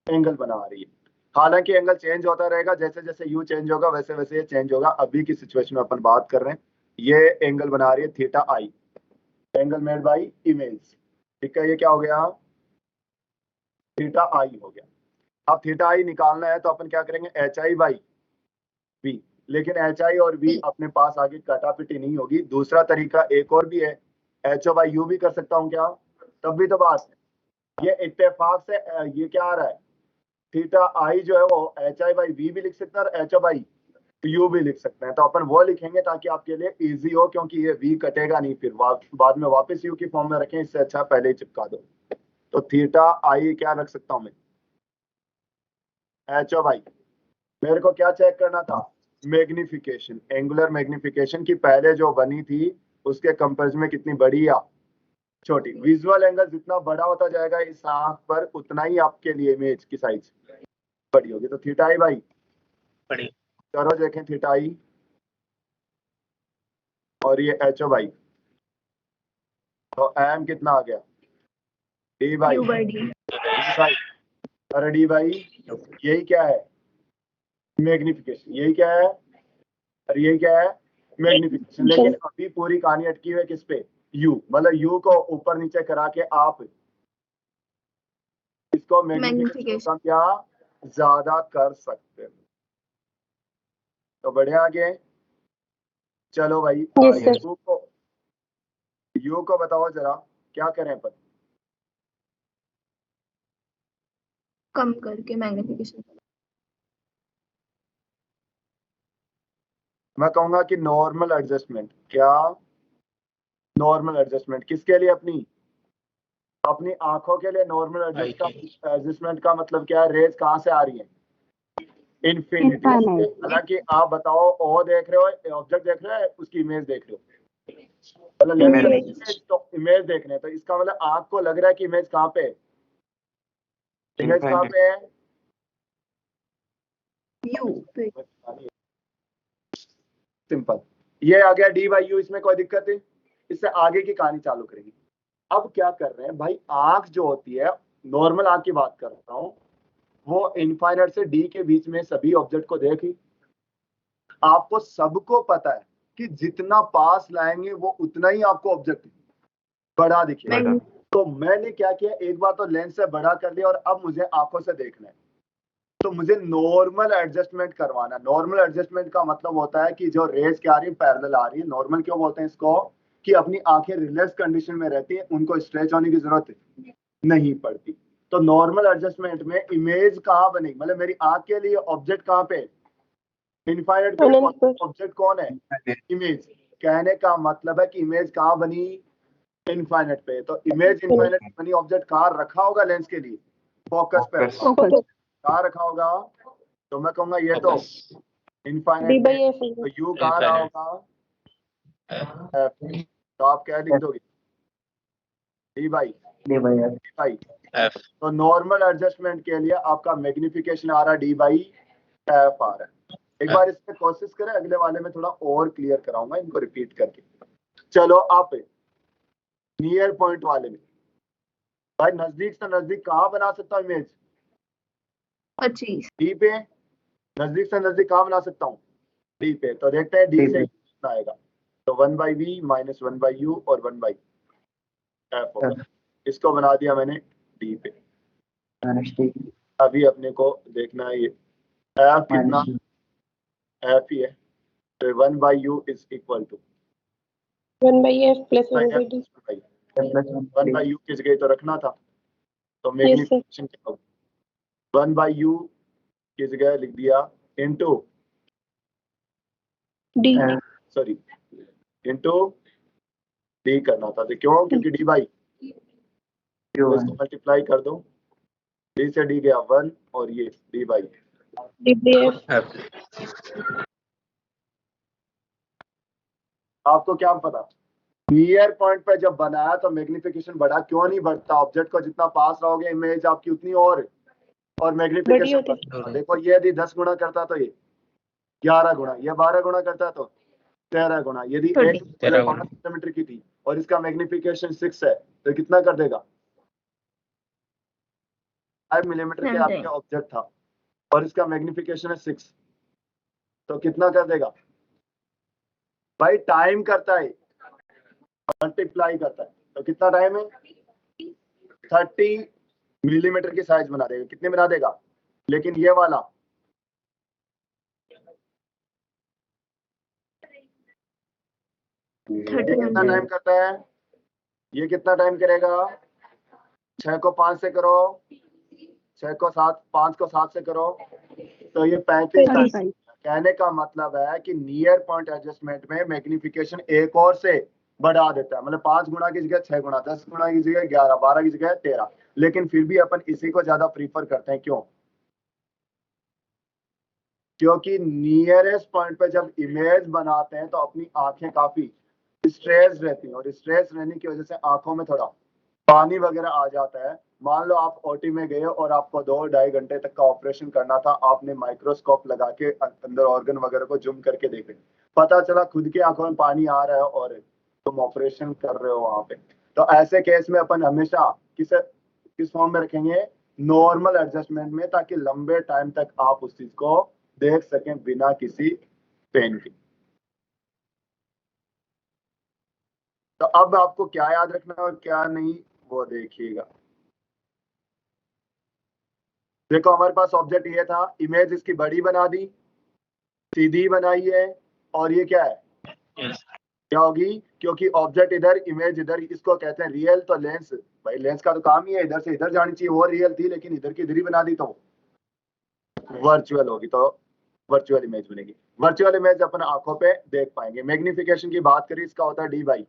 एंगल बना रही है। हालांकि एंगल चेंज होता रहेगा, जैसे जैसे U चेंज होगा वैसे वैसे ये चेंज होगा। अभी की सिचुएशन में अपन बात कर रहे हैं, ये एंगल बना रही है theta I, angle made by image, ठीक है। ये क्या हो गया, थीटा आई हो गया। अब थीटा आई निकालना है तो अपन क्या करेंगे, HI बाई V, लेकिन HI और V अपने पास आगे कटापिटी नहीं होगी। दूसरा तरीका एक और भी है, HO बाई U भी कर सकता हूँ क्या, तब भी तो बात है। ये इत्तेफाक से ये क्या आ रहा है, थीटा आई जो है वो HI बाई V भी लिख सकते हैं और HO बाई U भी लिख सकते हैं। तो अपन वो लिखेंगे ताकि आपके लिए इजी हो, क्योंकि ये V कटेगा नहीं, फिर बाद में वापस U की फॉर्म में रखें, इससे अच्छा पहले ही चिपका दो। तो थीटा आई क्या रख सकता हूँ मैं, HO बाई, मेरे को क्या चेक करना था, मैग्निफिकेशन, एंगुलर मैग्निफिकेशन की पहले जो बनी थी उसके कंपैरिजन में कितनी बड़ी या छोटी। विजुअल एंगल जितना बड़ा होता जाएगा इस आंख पर, उतना ही आपके लिए इमेज की साइज बड़ी होगी। तो थीटा आई बाई बड़ी, चलो देखें थीटा आई और ये HO बाई, तो एम कितना आ गया, डी बाई और डी बाई, यही क्या है मैग्निफिकेशन, यही क्या है, और यही क्या है मैग्निफिकेशन। लेकिन अभी पूरी कहानी अटकी हुई है किस पे? यू, मतलब यू को ऊपर नीचे करा के आप इसको मैग्निफिकेशन क्या ज्यादा कर सकते हो। तो बढ़िया आगे चलो भाई। यू को बताओ जरा क्या करें अपन? कम करके मैग्निफिकेशन। मैं कहूंगा कि नॉर्मल एडजस्टमेंट। क्या नॉर्मल एडजस्टमेंट किसके लिए? अपनी आंखों के लिए नॉर्मल एडजस्टमेंट का मतलब क्या है? रेज कहाँ से आ रही है? इन्फिनिटी। हालांकि आप बताओ ओ देख रहे हो, ऑब्जेक्ट देख रहे हो, उसकी इमेज देख रहे हो, मतलब तो इमेज देख रहे हैं, तो इसका मतलब आपको लग रहा है कि इमेज कहाँ पे है? इमेज कहाँ पे है? यू पे। सिंपल। ये आ गया डी बाई यू। इसमें कोई दिक्कत है? इससे आगे की कहानी चालू करेंगे। अब क्या कर रहे हैं भाई, आंख जो होती है, नॉर्मल आंख की बात कर रहा हूं, वो इनफाइनाइट से डी के बीच में सभी ऑब्जेक्ट को देखी। आपको सबको पता है कि जितना पास लाएंगे वो उतना ही आपको ऑब्जेक्ट बड़ा दिखेगा। तो मैंने क्या किया, एक बार तो लेंस से बड़ा कर लिया और अब मुझे आंखों से देखना है, तो मुझे नॉर्मल एडजस्टमेंट करवाना। नॉर्मल एडजस्टमेंट का मतलब होता है कि जो रेज क्या आ रही है पैरेलल आ रही है। नॉर्मल क्यों बोलते हैं इसको? कि अपनी आंखें रिलैक्स कंडीशन में रहती है, उनको स्ट्रेच होने की जरूरत नहीं पड़ती। तो नॉर्मल एडजस्टमेंट में इमेज कहाँ बनेगी, मतलब मेरी आंख के लिए ऑब्जेक्ट कहाँ पे? इनफाइनाइट पे ऑब्जेक्ट कौन है? इमेज। कहने का मतलब है कि इमेज कहाँ बनी? इनफाइनाइट पे। तो इमेज इनफाइनाइट बनी, ऑब्जेक्ट कहाँ रखा होगा लेंस के लिए? फोकस पे कहाँ रखा होगा? तो मैं कहूंगा ये तो इनफाइनाइट पे, तो यू कहाँ रहा होगा? तो आप क्या लिख दोगे? D by F. तो नॉर्मल एडजस्टमेंट के लिए आपका मैग्निफिकेशन आ रहा है डी बाई एफ आ रहा है। एक बार इसमें कोशिश करें, अगले वाले में थोड़ा और क्लियर कराऊंगा इनको रिपीट करके। चलो आप नियर पॉइंट वाले में भाई नजदीक से नजदीक कहाँ बना सकता हूँ इमेज? 25 डी पे। नजदीक से नजदीक कहाँ बना सकता हूँ? डी पे। तो देखते हैं डी से कितना आएगा। तो 1/v माइनस 1/u और 1/f होगा। इसको बना दिया मैंने डी पे। अभी अपने को देखना है ये एफ कितना? एफ ही है। तो 1/u is equal to 1/f plus 1/d 1/u किस गई तो रखना था। तो मैग्निफिकेशन क्या होगा? 1/u की जगह लिख दिया into d sorry into D करना था। तो क्यों? क्योंकि डी बाई तो इसको मल्टीप्लाई कर दो। डी से डी गया 1 और ये डी बाई dbf आपको क्या पता? नियर पॉइंट पे जब बनाया तो मैग्निफिकेशन बढ़ा, क्यों नहीं बढ़ता? ऑब्जेक्ट को जितना पास रहोगे इमेज आपकी उतनी और मैग्निफिकेशन। देखो ये यदि 10 गुना करता तो ये 11 गुना, ये 12 गुना करता तो 13 गुना। यदि 1 सेंटीमीटर की थी और इसका मैग्निफिकेशन 6 है तो कितना कर देगा? 5 मिलीमीटर के आपके ऑब्जेक्ट था और इसका मैग्निफिकेशन है 6, तो कितना कर देगा भाई? टाइम करता है, मल्टीप्लाई करता है। तो कितना टाइम है? 30 मिलीमीटर की साइज बना देगा। कितने बना देगा? लेकिन ये वाला कितना टाइम करता है? ये कितना टाइम करेगा? 6 को 5 से करो, 6 को 7, 5 को 7 से करो, तो ये 35 टाइम। कहने का मतलब है कि नियर पॉइंट एडजस्टमेंट में मैग्निफिकेशन एक और से बढ़ा देता है। मतलब 5 गुना की जगह 6 गुना, 10 गुना की जगह 11, 12 की जगह 13। लेकिन फिर भी अपन इसी को ज्यादा प्रीफर करते हैं। क्यों? क्योंकि नियरेस्ट पॉइंट पे जब इमेज बनाते हैं तो अपनी आंखें काफी स्ट्रेस रहती हैं और स्ट्रेस रहने की वजह से आंखों में थोड़ा पानी वगैरह आ जाता है। मान लो आप ओटी में गए और आपको 2-2.5 घंटे तक का ऑपरेशन करना था, आपने माइक्रोस्कोप लगा के अंदर ऑर्गन वगैरह को जूम करके देखे, पता चला खुद की आंखों में पानी आ रहा है और तुम ऑपरेशन कर रहे हो वहां पे। तो ऐसे केस में अपन हमेशा किस फॉर्म में रखेंगे? नॉर्मल एडजस्टमेंट में, ताकि लंबे टाइम तक आप उस चीज को देख सकें बिना किसी पेन के। तो अब आपको क्या याद रखना है और क्या नहीं वो देखिएगा। देखो हमारे पास ऑब्जेक्ट ये था, इमेज इसकी बड़ी बना दी, सीधी बनाई है, और ये क्या है क्या होगी, क्योंकि ऑब्जेक्ट इधर इमेज इधर, इसको कहते हैं रियल। तो लेंस, भाई लेंस का तो काम ही है इधर से इधर जानी चाहिए, वो रियल थी लेकिन इधर की इधर ही बना दी तो वर्चुअल होगी, तो वर्चुअल इमेज बनेगी। वर्चुअल इमेज अपन आंखों पे देख पाएंगे। मैग्निफिकेशन की बात करें, इसका होता है डी बाई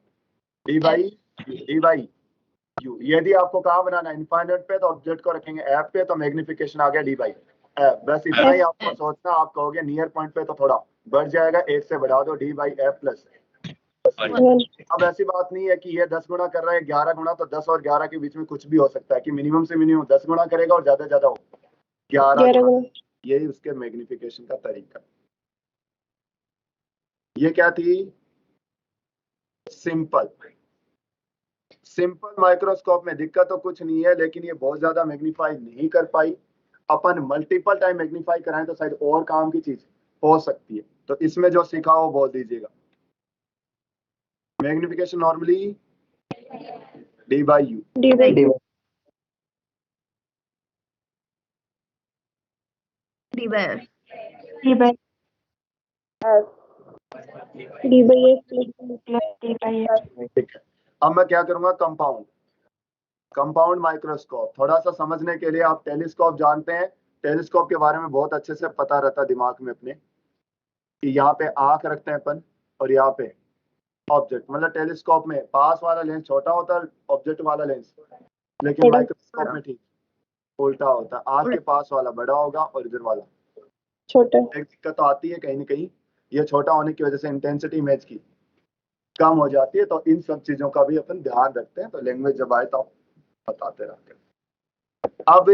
यू। यदि आपको कहाँ बनाना है इनफाइनाइट पे, तो ऑब्जेक्ट को रखेंगे एफ पे, तो मैग्निफिकेशन आ गया डी बाई एफ। बस इतना ही आपको सोचना, आप कहोगे नियर पॉइंट पे तो थोड़ा बढ़ जाएगा, 1 से बढ़ा दो डी बाई एफ प्लस। अब ऐसी बात नहीं है कि ये 10 गुना कर रहा है 11 गुना, तो 10 और 11 के बीच में कुछ भी हो सकता है कि मिनिमम से मिनिमम 10 गुना करेगा और ज्यादा ज्यादा हो 11 गुना। यही उसके मैग्निफिकेशन का तरीका। ये क्या थी, सिंपल माइक्रोस्कोप में दिक्कत तो कुछ नहीं है, लेकिन ये बहुत ज्यादा मैग्नीफाई नहीं कर पाई। अपन मल्टीपल टाइम मैग्नीफाई कराएं तो शायद और काम की चीज हो सकती है। तो इसमें जो सीखा वो बोल दीजिएगा। Magnification normally D by U. D by D by F. D by S plus D by F. ठीक है, अब मैं क्या करूंगा, कंपाउंड माइक्रोस्कोप। थोड़ा सा समझने के लिए आप टेलीस्कोप जानते हैं, टेलीस्कोप के बारे में बहुत अच्छे से पता रहता दिमाग में अपने, कि यहाँ पे आंख रखते हैं अपन और यहाँ पे ऑब्जेक्ट। मतलब टेलीस्कोप में पास वाला लेंस छोटा होता है, ऑब्जेक्ट वाला लेंस, लेकिन माइक्रोस्कोप में ठीक उल्टा होता है, आंख के पास वाला बड़ा होगा और इधर वाला छोटा। एक दिक्कत तो आती है कहीं ना कहीं, ये छोटा होने की वजह से इंटेंसिटी इमेज की कम हो जाती है। तो इन सब चीजों का भी अपन ध्यान रखते हैं, तो लैंग्वेज जब आए तो बताते रहते हैं। अब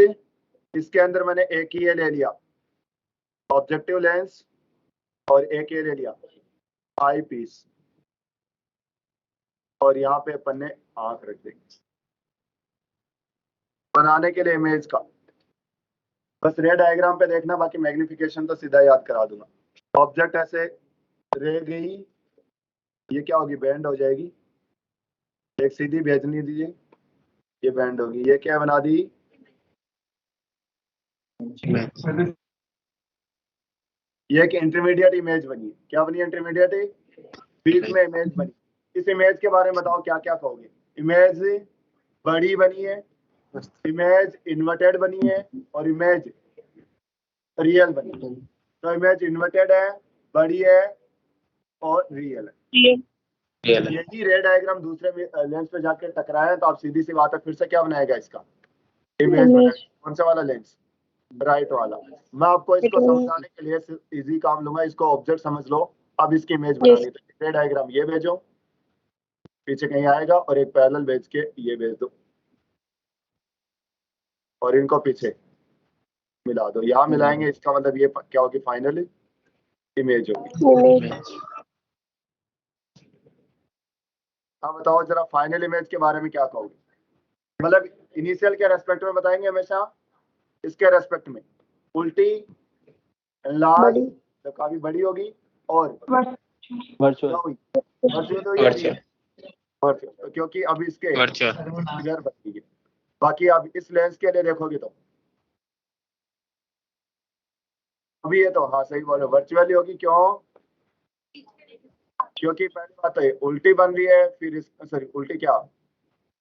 इसके अंदर मैंने एक ही ये ले लिया ऑब्जेक्टिव लेंस, और एक ये ले लिया आई पीस, और यहाँ पे अपन ने आंख रख देंगे बनाने के लिए इमेज का। बस रे डायग्राम पे देखना, बाकी मैग्निफिकेशन तो सीधा याद करा दूंगा। ऑब्जेक्ट ऐसे रे गई, ये क्या होगी, बैंड हो जाएगी, एक सीधी भेजनी दीजिए, ये बैंड होगी। ये क्या बना दी, ये एक इंटरमीडिएट इमेज बनी है। क्या बनी, इंटरमीडिएट बीच में इमेज बनी। इस इमेज के बारे में बताओ क्या क्या कहोगे। इमेज बड़ी बनी है, इमेज इन्वर्टेड बनी है, और इमेज रियल बनी है। तो इमेज इन्वर्टेड है, बड़ी है और रियल है। यही रे डायग्राम दूसरे लेंस पे जाके टकराया, तो आप सीधी सी बात है, फिर से क्या बनाएगा इसका इमेज बनाएगा। कौन सा वाला लेंस, राइट वाला। मैं आपको इसको समझाने के लिए इजी काम लूंगा, इसको ऑब्जेक्ट समझ लो। अब इसकी इमेज बनानी, तो रे डायग्राम ये भेजो, पीछे कहीं आएगा, और एक पैरेलल भेज के ये भेज दो, और इनको पीछे मिला दो। यहाँ मिलाएंगे, इसका मतलब ये क्या होगी, फाइनल इमेज होगी। अब बताओ जरा फाइनल इमेज के बारे में क्या कहोगे। मतलब इनिशियल के रेस्पेक्ट में बताएंगे हमेशा, इसके रेस्पेक्ट में उल्टी लार्ज तो काफी बड़ी होगी, और वर्चुअल वर्चुअल क्योंकि अब इसके फिगर बनती है। बाकी अब इस लेंस के लिए देखोगे तो अभी ये तो हाँ सही बोलो, वर्चुअली होगी। क्यों, क्योंकि पहली बात तो उल्टी बन रही है, फिर सॉरी उल्टी क्या,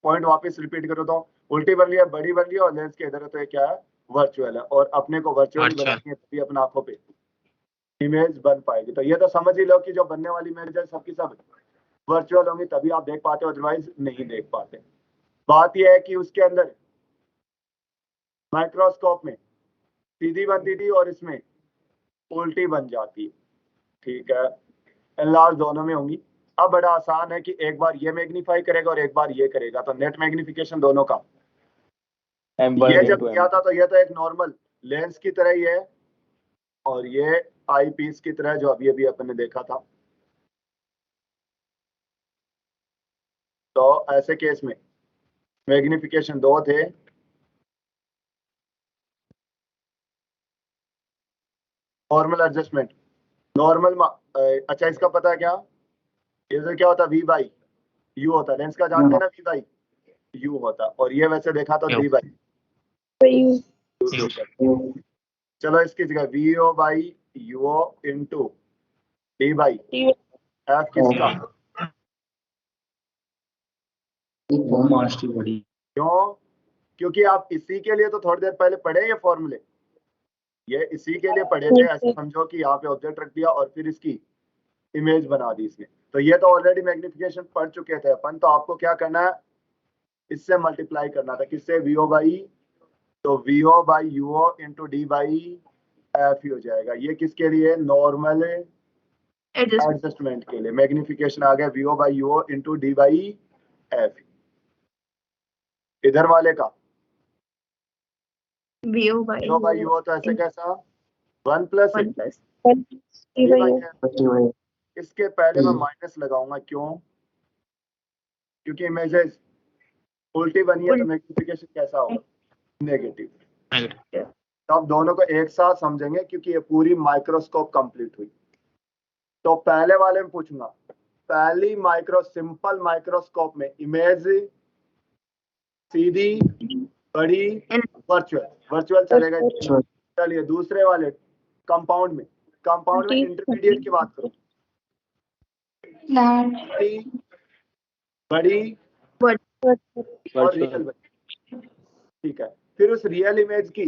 पॉइंट वापस रिपीट करो तो उल्टी बन रही है, बड़ी बन रही है, और लेंस के इधर है, तो ये क्या है, वर्चुअल है। और अपने को वर्चुअल बनानी है, तभी अपने आंखों पे इमेज बन पाएगी। तो ये तो समझ ही लो कि जो बनने वाली इमेज है सबकी सब वर्चुअल होंगी, तभी आप देख पाते हो, अदरवाइज नहीं देख पाते। बात यह है कि उसके अंदर माइक्रोस्कोप में सीधी बनती थी और इसमें उल्टी बन जाती है, ठीक है। एनलार्ज दोनों में होंगी। अब बड़ा आसान है कि एक बार ये मैग्नीफाई करेगा और एक बार ये करेगा, तो नेट मैग्निफिकेशन दोनों का। ये जब किया था तो ये तो एक नॉर्मल लेंस की तरह ही है, और ये आई पीस की तरह जो अभी अभी अपन ने देखा था। तो ऐसे केस में मैग्निफिकेशन 2 थे, नॉर्मल एडजस्टमेंट नॉर्मल। अच्छा इसका पता है क्या, इधर क्या होता है, वी बाई यू होता है, लेंस का जानते हैं ना वी बाई यू होता है, और ये वैसे देखा तो डी बाई चलो इसकी जगह V O by U O into D by F किसका, क्यों? क्योंकि आप इसी के लिए तो थोड़ी देर पहले पढ़े ये फॉर्मूले, ये इसी के लिए पढ़े थे। ऐसे समझो कि यहाँ पे ऑब्जेक्ट रख दिया और फिर इसकी इमेज बना दी इसने, तो ये तो ऑलरेडी मैग्निफिकेशन पढ़ चुके थे अपन। तो आपको क्या करना है, इससे मल्टीप्लाई करना था, किससे, वीओ बाई, तो V O by यूओ into D by F ही हो जाएगा। ये किसके लिए, नॉर्मल एडजस्टमेंट के लिए। मैग्निफिकेशन आ गया VO by यूओ into D by F. इधर वाले का वीओ बाई यूओ तो ऐसे कैसा, 1 प्लस इसके पहले मैं माइनस लगाऊंगा, क्यों? क्योंकि इमेजेस उल्टी बनी है तो मैग्निफिकेशन कैसा होगा, नेगेटिव। तो आप दोनों को एक साथ समझेंगे क्योंकि ये पूरी माइक्रोस्कोप कंप्लीट हुई। तो पहले वाले में पूछूंगा, पहली सिंपल माइक्रोस्कोप में इमेज सीधी बड़ी वर्चुअल चलेगा। चलिए दूसरे वाले कंपाउंड में इंटरमीडिएट की बात करो, बड़ी और रियल बड़ी, ठीक है। फिर उस रियल इमेज की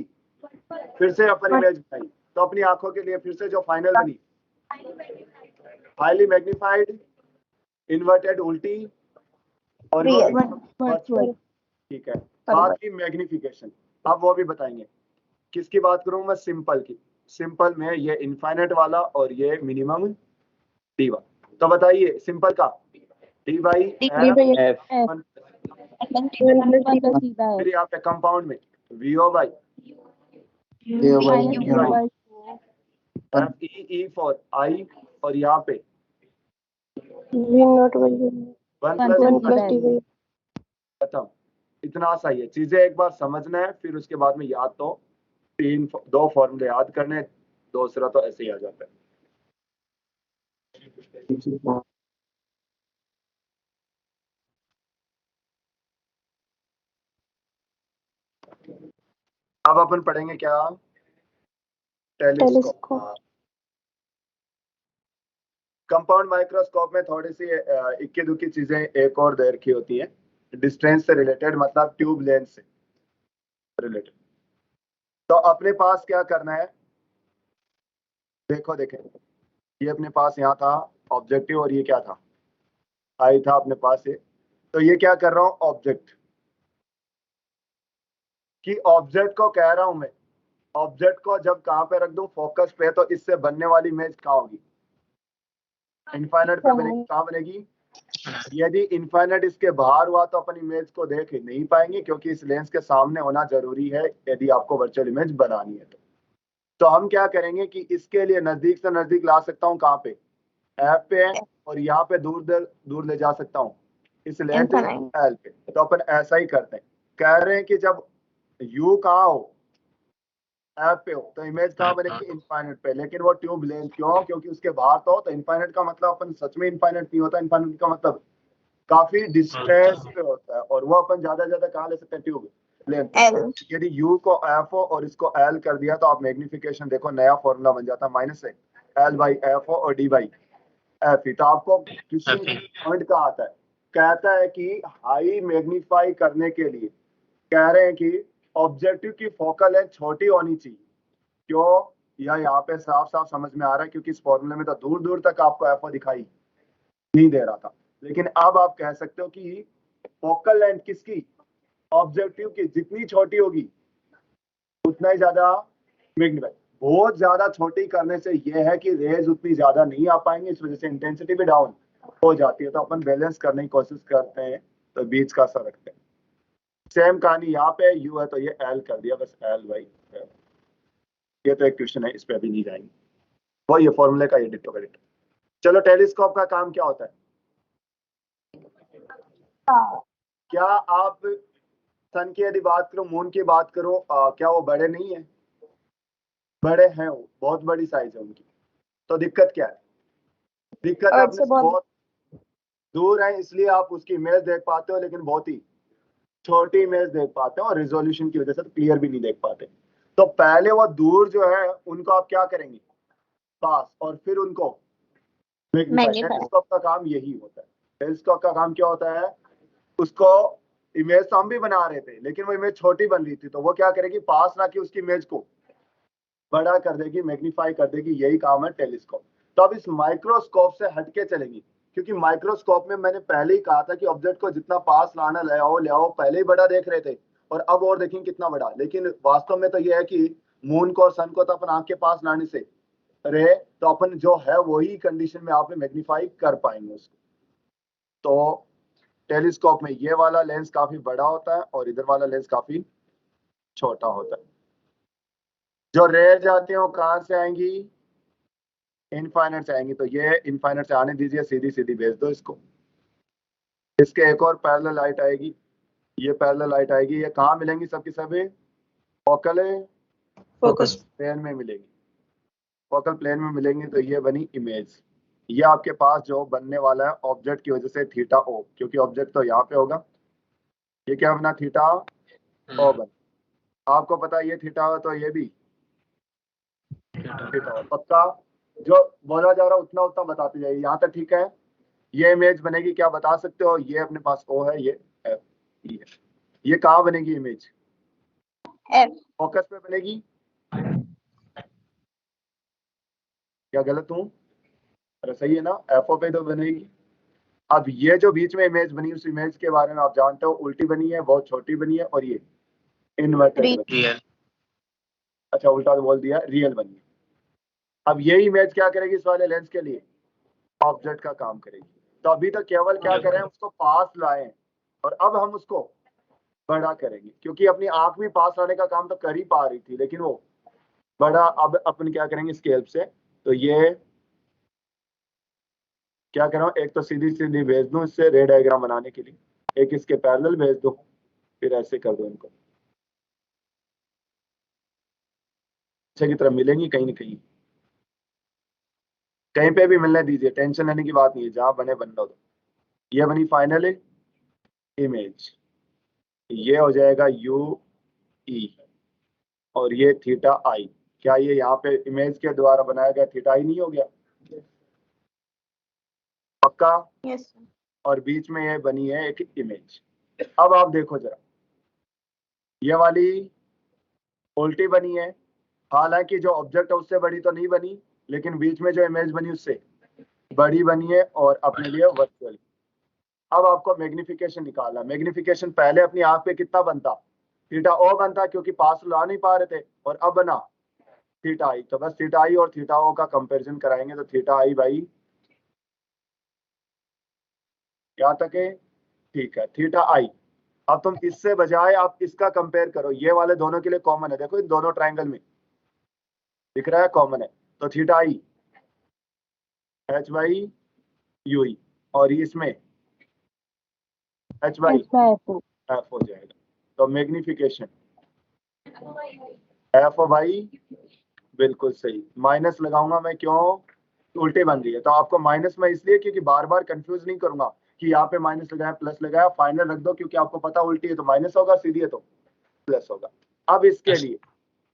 फिर से अपन इमेज बनाई, तो अपनी आंखों के लिए फिर से जो फाइनल बनी, हाईली मैग्नीफाइड, इन्वर्टेड उल्टी और वर्चुअल, ठीक है। बात की मैग्निफिकेशन, अब वो भी बताएंगे। किसकी बात करूं मैं, सिंपल की। सिंपल में ये इनफाइनाइट वाला और ये मिनिमम डी वाला। तो बताइए सिंपल का डी बाई एफ, फिर यहाँ पे कंपाउंड में VO by F E for eye, और यहाँ पे 1 प्लस खत्म। इतना सा ही है, चीजें एक बार समझना है, फिर उसके बाद में याद तो 2 फॉर्मूले याद करने, दूसरा तो ऐसे ही आ जाता है। अब अपन पढ़ेंगे क्या, टेलीस्कोप। कंपाउंड माइक्रोस्कोप में थोड़ी सी इक्की दुक्की चीजें एक और देर की होती है, डिस्टेंस से रिलेटेड, मतलब ट्यूब लेंथ से रिलेटेड। तो अपने पास क्या करना है, देखो देखें, ये अपने पास यहाँ था ऑब्जेक्टिव, और ये क्या था, आई था अपने पास से। तो ये क्या कर रहा हूँ, ऑब्जेक्ट को कह रहा हूं मैं, ऑब्जेक्ट को जब कहाँ पे रख दूं, फोकस पे, तो इससे बनने वाली इमेज कहाँ होगी, इनफाइनाइट पे बनेगी। कहाँ बनेगी, यदि इनफाइनाइट इसके बाहर हुआ तो अपन इमेज को देख नहीं पाएंगे, क्योंकि इस लेंस के सामने होना जरूरी है यदि आपको वर्चुअल इमेज बनानी है। तो हम क्या करेंगे कि इसके लिए नजदीक से नजदीक ला सकता हूँ, कहाँ पे, एफ पे, और यहाँ पे दूर ले जा सकता हूँ इस लेंथ एल पे। तो अपन ऐसा ही करते हैं, कह रहे हैं कि जब यू कहाँ हो, एफ पे हो, तो इमेज कहाँ बनेगी, इनफाइनाइट पे। लेकिन वो ट्यूब लेंथ क्यों, क्योंकि उसके बाहर तो इनफाइनाइट का मतलब अपन सच में इनफाइनाइट नहीं होता, इनफाइनाइट का मतलब काफी डिस्टेंस पे होता है, और वो अपन ज्यादा कहाँ ले सकते हैं, ट्यूब लेंथ। यदि यू को एफ हो और इसको एल कर दिया, तो आप मैग्निफिकेशन देखो, नया फॉर्मूला बन जाता है, माइनस से एल बाई एफ हो और डी बाई एफ ही। तो आपको किसी पॉइंट का आता है, कहता है कि हाई मैग्नीफाई करने के लिए कह रहे हैं कि ऑब्जेक्टिव की फोकल लेंथ छोटी होनी चाहिए। क्यों, यह यहाँ पे साफ साफ समझ में आ रहा है, क्योंकि इस फॉर्मूले में तो दूर दूर तक आपको एफ दिखाई नहीं दे रहा था। लेकिन अब आप कह सकते हो कि फोकल लेंथ किसकी, ऑब्जेक्टिव की जितनी छोटी होगी उतना ही ज्यादा मैग्नीफाई। बहुत ज्यादा छोटी करने से यह है कि रेज उतनी ज्यादा नहीं आ पाएंगे, इस वजह से इंटेंसिटी भी डाउन हो जाती है। तो अपन बैलेंस करने की कोशिश करते हैं, तो बीच का सा रखते हैं। सेम कहानी यहाँ पे यू है तो ये एल कर दिया, बस एल बाई। ये तो एक क्वेश्चन है, इस पे अभी नहीं जाएंगे, वो ये फॉर्मूले का ये डिट्टो का डिट्टो। चलो, टेलीस्कोप का काम क्या होता है, क्या आप सन की यदि बात करो, मून की बात करो, क्या वो बड़े नहीं है, बड़े हैं, वो बहुत बड़ी साइज है उनकी। तो दिक्कत क्या है, दिक्कत है बहुत दूर है इसलिए आप उसकी इमेज देख पाते हो, लेकिन बहुत ही छोटी इमेज देख पाते हो और रिजोल्यूशन की वजह से क्लियर भी नहीं देख पाते। तो पहले वो दूर जो है उनको आप क्या करेंगे, पास, और फिर उनको मैग्नीफाई। टेलीस्कोप का काम यही होता है। टेलीस्कोप का काम क्या होता है, उसको इमेज तो हम भी बना रहे थे लेकिन वो इमेज छोटी बन रही थी, तो वो क्या करेगी, पास ना कि उसकी इमेज को बड़ा कर देगी, मैग्नीफाई कर देगी। यही काम है टेलीस्कोप। तो अब इस माइक्रोस्कोप से हटके चलेंगे, क्योंकि माइक्रोस्कोप में मैंने पहले ही कहा था कि ऑब्जेक्ट को जितना पास लाना ले आओ, पहले ही बड़ा देख रहे थे और अब और देखेंगे कितना बड़ा। लेकिन वास्तव में तो ये है कि मून को और सन को तो अपन आंख के पास लाने से रहे, तो अपन जो है वही कंडीशन में आप मैग्नीफाई कर पाएंगे उसको। तो टेलीस्कोप में ये वाला लेंस काफी बड़ा होता है और इधर वाला लेंस काफी छोटा होता है। जो रेयर जाती हैं वो कहां से आएंगी, इनफाइनाइट से आएंगी। तो ये इनफाइनाइट से आने दीजिए, सीधी सीधी भेज दो इसको। इसके एक और पैरेलल लाइट आएगी, ये पैरेलल लाइट आएगी। ये कहाँ मिलेंगी सबकी सभी, फोकल फोकस प्लेन में मिलेगी। फोकल प्लेन में मिलेंगी तो ये बनी इमेज। ये आपके पास जो बनने वाला है ऑब्जेक्ट की वजह से थीटा ओ, क्योंकि ऑब्जेक्ट तो यहाँ पे होगा। ये क्या बना, थीटा ओ बना। आपको पता है ये थीटा हो तो ये भी थीटा हो। पक्का जो बोला जा रहा है उतना उतना बताते जाइए, यहाँ तक ठीक है। ये इमेज बनेगी, क्या बता सकते हो, ये अपने पास ओ है, ये एफ ई है। ये कहाँ बनेगी इमेज, एफ फोकस पे बनेगी। क्या गलत हूँ, अरे सही है ना, एफ ओ पे तो बनेगी। अब ये जो बीच में इमेज बनी, उस इमेज के बारे में आप जानते हो, उल्टी बनी है, बहुत छोटी बनी है, और ये इन्वर्टेड बनी है। अच्छा उल्टा तो बोल दिया, रियल बनी है। अब ये इमेज क्या करेगी इस वाले लेंस के लिए, ऑब्जेक्ट का काम करेगी। तो अभी तक केवल क्या करें, उसको पास लाएं, और अब हम उसको बड़ा करेंगे, क्योंकि अपनी आंख भी पास लाने का काम तो कर ही पा रही थी, लेकिन वो बड़ा अब अपन क्या करेंगे स्केल से। तो ये क्या कर रहा हूँ, एक तो सीधी सीधी भेज दूं इससे रे डायग्राम बनाने के लिए, एक इसके पैरेलल भेज दो, फिर ऐसे कर दो इनको। अच्छे की तरह मिलेंगी कहीं ना कहीं, कहीं पे भी मिलने दीजिए, टेंशन लेने की बात नहीं है, जहां बने बनना दो। ये बनी फाइनल इमेज, ये हो जाएगा यू ई, और ये थीटा आई। क्या ये यहाँ पे इमेज के द्वारा बनाया गया थीटा आई नहीं हो गया, पक्का। यस और बीच में ये बनी है एक इमेज। अब आप देखो जरा, ये वाली उल्टी बनी है, हालांकि जो ऑब्जेक्ट है उससे बड़ी तो नहीं बनी, लेकिन बीच में जो इमेज बनी उससे बड़ी बनी है, और अपने लिए वर्चुअल। अब आपको मैग्निफिकेशन निकालना। मैग्निफिकेशन पहले अपनी आंख पे कितना बनता, थीटा ओ बनता, क्योंकि पास ला नहीं पा रहे थे, और अब बना थीटा आई। तो बस थीटा आई और थीटा ओ का कंपैरिजन कराएंगे, तो थीटा आई भाई यहाँ तक है, ठीक है, थीटा आई। अब तुम इससे बजाय आप इसका कंपेयर करो, ये वाले दोनों के लिए कॉमन है, देखो इन दोनों ट्राइंगल में दिख रहा है कॉमन है। तो theta I H by you ई, और इसमें एच बाई एफ हो जाएगा। तो मैग्निफिकेशन एफ ओ बाई, बिल्कुल सही। माइनस लगाऊंगा मैं, क्यों, उल्टी बन रही है। तो आपको माइनस में इसलिए क्योंकि बार बार कंफ्यूज नहीं करूंगा कि यहाँ पे माइनस लगाया प्लस लगाया, फाइनल रख दो, क्योंकि आपको पता उल्टी है तो माइनस होगा, सीधी है तो प्लस होगा। अब इसके लिए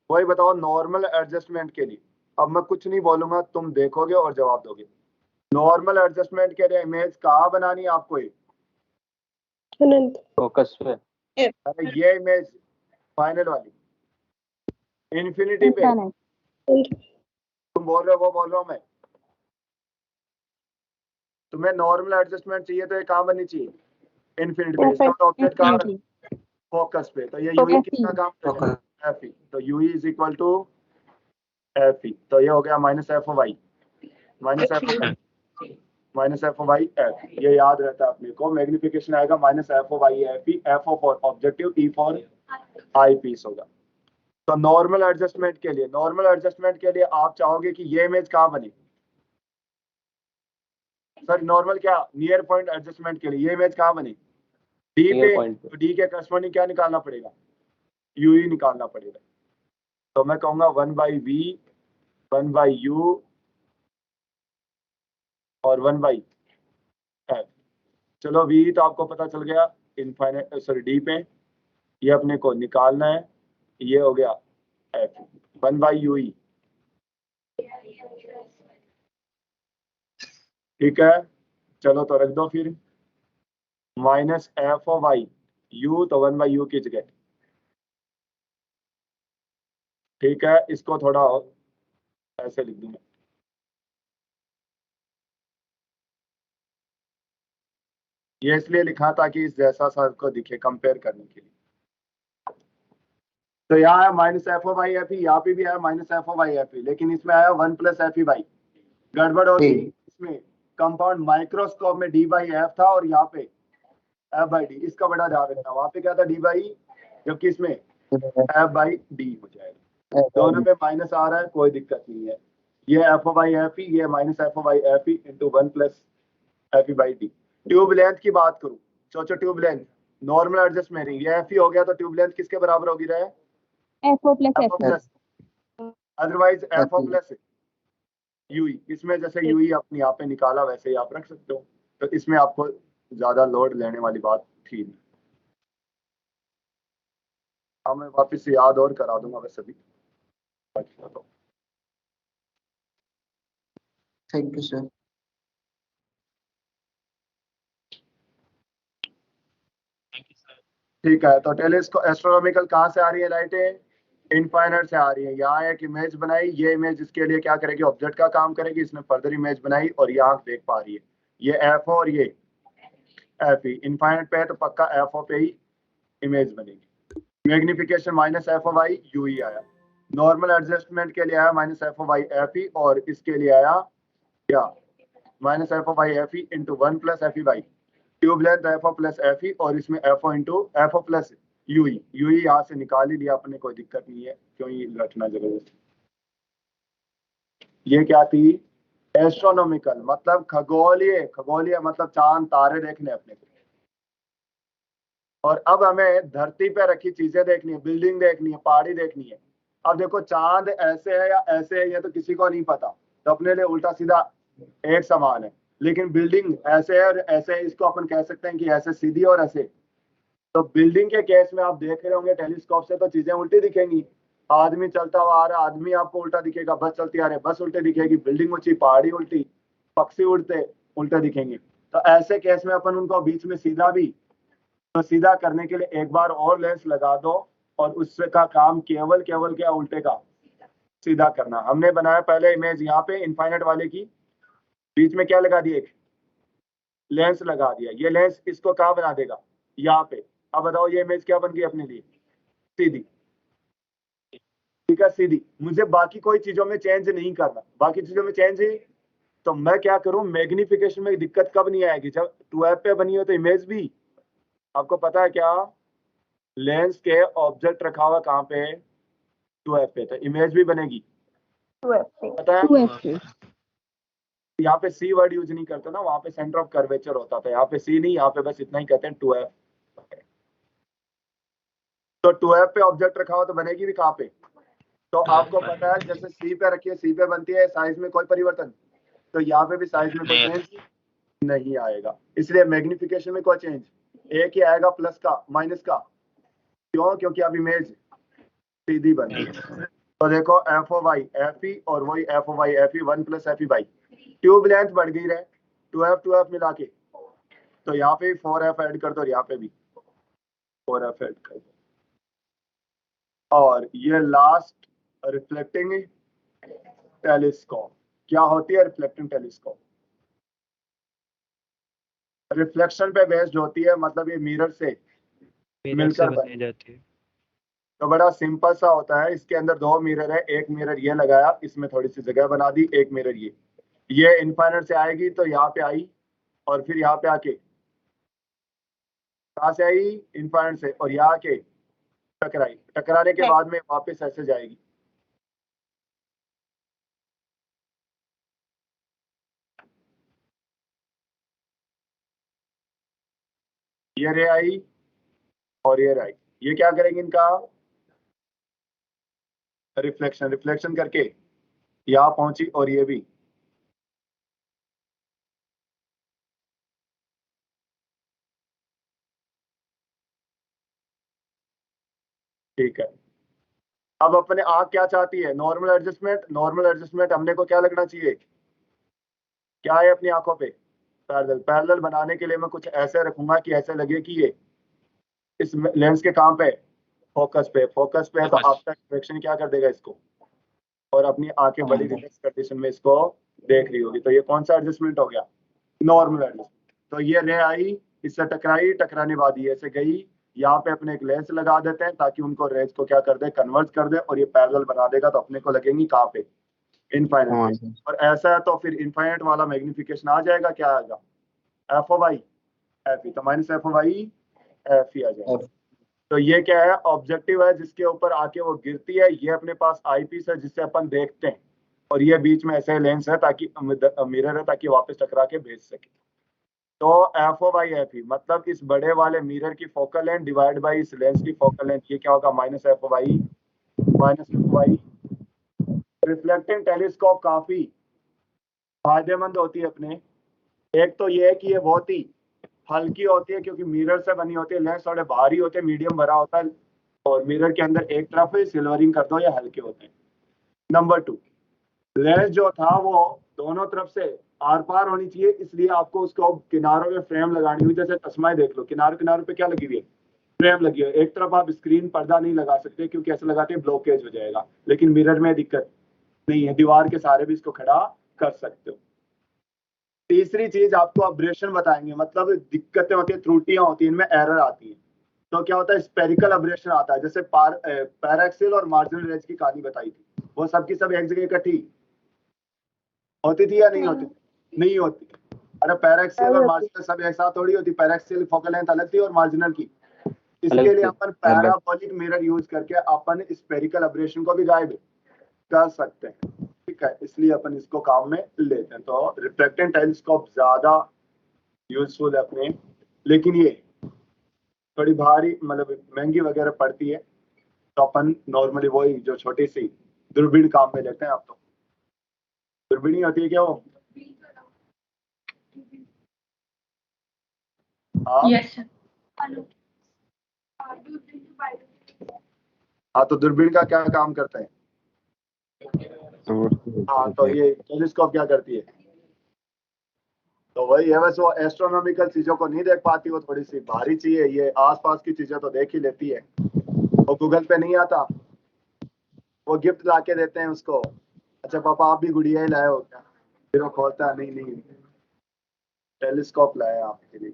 वही बताओ, नॉर्मल एडजस्टमेंट के लिए अब मैं कुछ नहीं बोलूंगा, तुम देखोगे और जवाब दोगे। नॉर्मल एडजस्टमेंट के लिए इमेज कहाँ बनानी है आपको, फोकस पे। अरे ये इमेज फाइनल वाली इन्फिनिटी पे तुम बोल रहे हो, वो बोल रहा हूँ मैं। तुम्हें नॉर्मल एडजस्टमेंट चाहिए तो ये कहाँ बननी चाहिए, इन्फिनिटी पे। इसका मतलब ऑब्जेक्ट कहाँ है, फोकस पे। तो ये यूई कितना काम करेगा, एफ ई। तो UE is equal to F E. तो ये हो गया minus F O by, minus F O by F. ये याद रहता है अपने को। मैग्निफिकेशन आएगा minus F O by F E, F O for objective, E for eyepiece होगा। तो नॉर्मल एडजस्टमेंट के लिए, नॉर्मल एडजस्टमेंट के लिए आप चाहोगे कि ये इमेज कहाँ बने, सॉरी नॉर्मल क्या, नियर पॉइंट एडजस्टमेंट के लिए ये इमेज कहाँ बने, डी पे। तो डी के करस्पॉन्डिंग क्या निकालना पड़ेगा, यू ही निकालना पड़ेगा। तो मैं कहूंगा 1/v 1/u और 1/f। चलो वी तो आपको पता चल गया इनफाइनाइट सॉरी डी पे, ये अपने को निकालना है, ये हो गया एफ 1/UE। ठीक है, चलो तो रख दो फिर minus F of by, U तो 1/U की जगह। ठीक है, इसको थोड़ा और ऐसे लिख दूंगा, ये इसलिए लिखा ताकि इस जैसा सा को दिखे कंपेयर करने के लिए। तो यहाँ है minus F O by F E, यहाँ पे भी है minus F O by F E, लेकिन इसमें आया 1 प्लस एफ ई बाई। गड़बड़ होगी इसमें, कंपाउंड माइक्रोस्कोप में डी बाई एफ था और यहाँ पे एफ बाई डी, इसका बड़ा ध्यान रखना। वहां पे क्या था डी बाई, जबकि इसमें एफ बाई डी हो जाएगा। दोनों में माइनस आ रहा है, कोई दिक्कत नहीं है। ये F O by F E, ये minus F O by F E into 1 plus F E by D. Tube length की बात करूं, सोचो ट्यूब लेंथ नॉर्मल एडजस्ट में रही, ये एफ ई हो गया तो ट्यूब लेंथ किसके बराबर होगी रहे, FO plus F O plus, otherwise F O plus UE. इसमें जैसे यूई अपने यहाँ पे निकाला वैसे ही आप रख सकते हो, तो इसमें आपको ज्यादा लोड लेने वाली बात थी नहीं। अब मैं वापस याद और करा दूंगा वैसे भी। Thank you sir. ठीक है, तो टेलीस्कोप एस्ट्रोनॉमिकल कहाँ से आ रही है लाइटें, इनफाइनाइट से आ रही है। यहाँ एक इमेज बनाई, ये इमेज इसके लिए क्या करेगी, ऑब्जेक्ट का काम करेगी। इसने फर्दर इमेज बनाई और यहाँ देख पा रही है ये एफ और ये एफ ई। इनफाइनाइट पे है तो पक्का एफ ओ पे ही इमेज बनेगी। Magnification minus F O by U ही आया। नॉर्मल एडजस्टमेंट के लिए आया minus F O by F E, और इसके लिए आया क्या minus F O by F E into 1 plus F E by. Tube length F O plus F E, और इसमें F O into F O plus U E. U E यहाँ से निकाल ही लिया अपने, कोई दिक्कत नहीं है, क्यों ही रटना जबरदस्त। ये क्या थी, एस्ट्रोनॉमिकल मतलब खगोलीय, खगोलीय मतलब चांद तारे देखने अपने को। और अब हमें धरती पे रखी चीजें देखनी है, बिल्डिंग देखनी है, पहाड़ी देखनी है। अब देखो चांद ऐसे है या ऐसे है ये तो किसी को नहीं पता, तो अपने लिए उल्टा सीधा एक समान है। लेकिन बिल्डिंग ऐसे है और ऐसे है, इसको अपन कह सकते हैं कि ऐसे सीधी और ऐसे। तो बिल्डिंग के केस में आप देख रहे होंगे टेलीस्कोप से तो चीजें उल्टी दिखेंगी। आदमी चलता हुआ आ रहा, आदमी आपको उल्टा दिखेगा, बस चलती आ रही है, बस उल्टे दिखेगी, बिल्डिंग ऊंची, पहाड़ी उल्टी, पक्षी उड़ते उल्टे दिखेंगे। तो ऐसे केस में अपन उनको बीच में सीधा भी, तो सीधा करने के लिए एक बार और लेंस लगा दो, और उससे का काम केवल केवल क्या, उल्टे का सीधा करना। हमने बनाया पहले इमेज यहाँ पे इनफाइनाइट वाले की, बीच में क्या लगा दिया, एक लेंस लगा दिया। ये लेंस इसको कहाँ बना देगा, यहाँ पे। अब बताओ ये इमेज क्या बन गई अपने लिए, सीधी। ठीक है, सीधी। मुझे बाकी कोई चीजों में चेंज नहीं करना, बाकी चीजों में चेंज ही तो मैं क्या करूं, मैग्निफिकेशन में दिक्कत कब नहीं आएगी, जब 2f पे बनी हो तो इमेज भी, आपको पता है क्या, लेंस के ऑब्जेक्ट रखा हुआ कहाँ पे, 2f पे, तो इमेज भी बनेगी, पता है। यहाँ पे सी वर्ड यूज नहीं करते ना, वहां पे सेंटर ऑफ कर्वेचर होता था, यहाँ पे सी नहीं, यहाँ पे बस इतना ही कहते हैं 2f। तो 2f पे ऑब्जेक्ट रखा हुआ तो बनेगी भी कहाँ पे, तो आपको पता है जैसे सी पे रखिए, सी पे बनती है, साइज में कोई परिवर्तन, तो यहाँ पे भी साइज में कोई चेंज नहीं आएगा। इसलिए मैग्निफिकेशन में कोई चेंज, एक ही आएगा प्लस का माइनस का, क्यों, क्योंकि अब इमेज सीधी बन गई। तो देखो F O by F E, और वही F O by F E 1 plus F E by. Tube length बढ़ गई रहे, 2f मिला के, तो यहाँ पे 4f ऐड कर दो और यहाँ पे भी 4f ऐड कर दो। और ये लास्ट रिफ्लेक्टिंग टेलीस्कोप, क्या होती है रिफ्लेक्टिंग टेलीस्कोप, रिफ्लेक्शन पे बेस्ड होती है, मतलब ये मिरर से मिलकर बनाई जाती है। तो बड़ा सिंपल सा होता है। इसके अंदर 2 मिरर है, एक मिरर ये लगाया, इसमें थोड़ी सी जगह बना दी, एक मिरर ये इनफाइनाइट से आएगी तो यहाँ पे आई, और फिर यहाँ पे आके कहाँ से आई, इनफाइनाइट से, और यहाँ आके टकराई, टकराने के बाद में वापस ऐसे जाएगी। ये रे आई और ये रे आई, ये क्या करेंगे, इनका रिफ्लेक्शन, रिफ्लेक्शन करके यहाँ पहुंची, और ये भी ठीक है, अब अपने आंख क्या चाहती है? Normal adjustment. नॉर्मल एडजस्टमेंट हमने को क्या लगना चाहिए? क्या है अपनी आंखों पे? पैरेलल। पैरेलल बनाने के लिए मैं कुछ ऐसे रखूंगा कि ऐसे लगे कि ये इस लेंस के काम पे, फोकस पे। फोकस पे है तो आफ्टर रिफ्लेक्शन क्या कर देगा इसको, और अपनी आंखें बड़ी रिलैक्स कंडीशन में इसको देख रही होगी। तो ये कौन सा एडजस्टमेंट हो गया? Normal adjustment. तो ये रे आई, इससे टकराई, टकराने बाद ये ऐसे गई, यहाँ पे अपने एक लेंस लगा देते हैं ताकि उनको रेज को क्या कर दे, कन्वर्ट कर दे, और ये पैरेलल बना देगा। तो अपने को लगेंगी कहाँ पे? इनफाइनाइट पे। और ऐसा है तो फिर इनफाइनाइट वाला मैग्निफिकेशन आ जाएगा, क्या आएगा? F O by F E, तो minus F O by F E आ जाएगा। तो ये क्या है? ऑब्जेक्टिव है जिसके ऊपर आके वो गिरती है। ये अपने पास आई पीस है जिससे अपन देखते हैं, और ये बीच में ऐसे लेंस है ताकि मिरर है ताकि वापस टकरा के भेज सके। तो F O by F E मतलब इस बड़े वाले मिरर की फोकल लेंथ डिवाइड बाई इस लेंस की फोकल लेंथ, ये क्या होगा? Minus F O by minus F O by. Reflecting telescope काफी फायदेमंद होती है अपने। एक तो ये है कि ये बहुत ही हल्की होती है क्योंकि मिरर से बनी होती है। लेंस थोड़े भारी होते हैं, मीडियम भरा होता है, और मिरर के अंदर एक तरफ सिल्वरिंग कर दो या हल्के होते हैं। नंबर 2, लेंस जो था वो दोनों तरफ से आर पार होनी चाहिए, इसलिए आपको उसको किनारों में फ्रेम लगानी हुई। जैसे चश्मा ही देख लो, किनारों किनारों पे क्या लगी हुई है? फ्रेम लगी हुई है। एक तरफ आप स्क्रीन पर्दा नहीं लगा सकते क्योंकि ऐसे लगाते हैं ब्लॉकेज हो जाएगा, लेकिन मिरर में दिक्कत नहीं है, दीवार के सहारे भी इसको खड़ा कर सकते हो। तीसरी चीज आपको अब्रेशन बताएंगे, मतलब दिक्कतें होती है, त्रुटियां होती है, इनमें एरर आती है। तो क्या होता है? स्पेरिकल अब्रेशन आता है। जैसे पैराक्सिल और मार्जिनल रेज की कहानी बताई थी, वो सबकी सब एक जगह इकट्ठी होती थी या नहीं होती? नहीं होती। अरे पैराक्सिल और मार्जिनल सब एक साथ थोड़ी होती। पैराक्सिल फोकल लेंथ अलग थी और मार्जिनल की। इसके लिए अपन पैराबोलिक मिरर यूज करके अपन स्पेरिकल अब्रेशन को भी गाइड कर सकते हैं। ठीक है, इसलिए अपन इसको काम में लेते हैं। तो रिफ्लेक्टिंग टेलीस्कोप ज्यादा यूजफुल है अपने, लेकिन ये थोड़ी भारी मतलब महंगी वगैरह पड़ती है। तो अपन नॉर्मली वही जो छोटी सी दूरबीन काम में लेते हैं। आप तो दूरबीन ही होती है क्या वो? हाँ यस सर। हाँ, तो दूरबीन का क्या काम करता है? हाँ, तो ये टेलीस्कोप क्या करती है? तो वही है, बस वो एस्ट्रोनॉमिकल चीजों को नहीं देख पाती, वो थोड़ी सी भारी चाहिए। ये आसपास की चीजें तो देख ही लेती है। वो गूगल पे नहीं आता, वो गिफ्ट ला के देते हैं उसको। अच्छा पापा आप भी गुड़िया ही लाए हो क्या? फिर वो खोलता है, नहीं नहीं टेलीस्कोप लाया आपके लिए,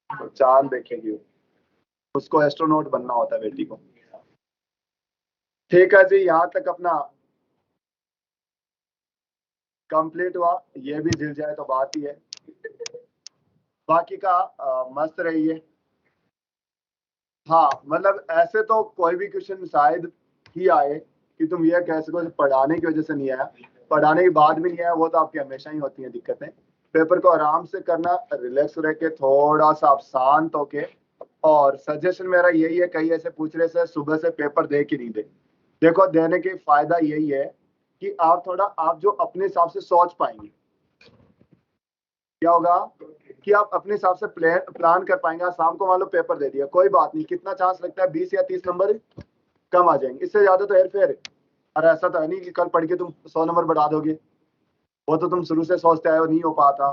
तो चांद देखेगी वो। उसको एस्ट्रोनॉट बनना होता है बेटी को। ठीक है जी, यहाँ तक अपना कंप्लीट हुआ। ये भी जिल जाए तो बात ही है। बाकी का मस्त रहिए। हाँ, मतलब ऐसे तो कोई भी क्वेश्चन शायद ही आए कि तुम ये कह सको पढ़ाने की वजह से नहीं आया, पढ़ाने के बाद भी नहीं आया, वो तो आपकी हमेशा ही होती है दिक्कतें। पेपर को आराम से करना, रिलैक्स रह के, थोड़ा सा आप शांत होके। और सजेशन मेरा यही है, कहीं ऐसे पूछ रहे से सुबह से पेपर दे कि नहीं दे। देखो, देने के फायदा यही है कि आप थोड़ा आप जो अपने हिसाब से सोच पाएंगे। क्या होगा कि आप अपने हिसाब से प्लान कर पाएंगे। शाम को मान लो पेपर दे दिया, कोई बात नहीं, कितना चांस लगता है? 20 या 30 नंबर कम आ जाएंगे, इससे ज्यादा तो हेर फेर। और ऐसा तो है नहीं कि कल पढ़ के तुम 100 नंबर बढ़ा दोगे, वो तो तुम शुरू से सोचते आए हो, नहीं हो पाता।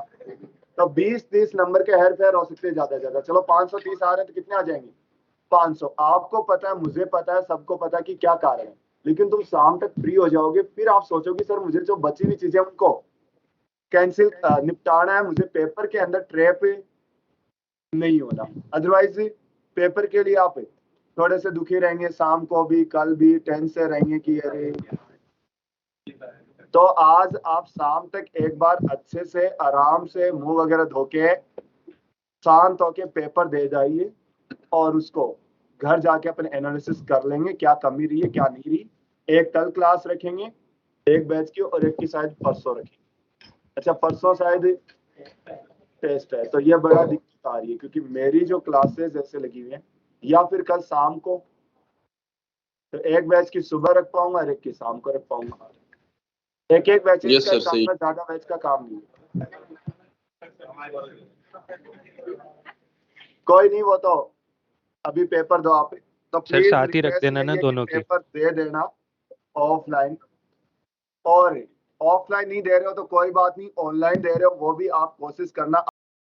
तो 20-30 नंबर के हेर फेर हो सकते हैं ज्यादा से ज्यादा। चलो 530 आ रहे हैं तो कितने आ जाएंगे? 500। आपको पता है, मुझे पता है, सबको पता है कि क्या कारण है, लेकिन तुम शाम तक फ्री हो जाओगे, फिर आप सोचोगे सर मुझे जो बची हुई चीजें उनको कैंसिल निपटाना है, मुझे पेपर के अंदर ट्रैप नहीं होना। अदरवाइज पेपर के लिए आप थोड़े से दुखी रहेंगे, शाम को भी कल भी टेंशन से रहेंगे कि अरे। तो आज आप शाम तक एक बार अच्छे से आराम से मुंह वगैरह धोके शांत होके पेपर दे जाइए, और उसको घर जाके अपने एनालिसिस कर लेंगे, क्या कमी रही है क्या नहीं रही। एक कल क्लास रखेंगे, एक बैच की, और एक की शायद परसों रखेंगे। अच्छा, परसों शायद टेस्ट है, तो ये बड़ा दिक्कत आ रही है क्योंकि मेरी जो क्लासेस ऐसे लगी हुई हैं, या फिर कल शाम को, तो एक बैच की सुबह रख पाऊंगा और एक की शाम को रख पाऊंगा। एक बैच का काम है, ज्यादा बैच का काम नहीं है। कोई नहीं, वो तो अभी पेपर दो आप, तो सर प्लीज साथ ही रख रिक्वेस्ट देना यही ना है कि दोनों के। पेपर दे देना ऑफलाइन, और ऑफलाइन नहीं दे रहे हो तो कोई बात नहीं, ऑनलाइन दे रहे हो वो भी आप कोशिश करना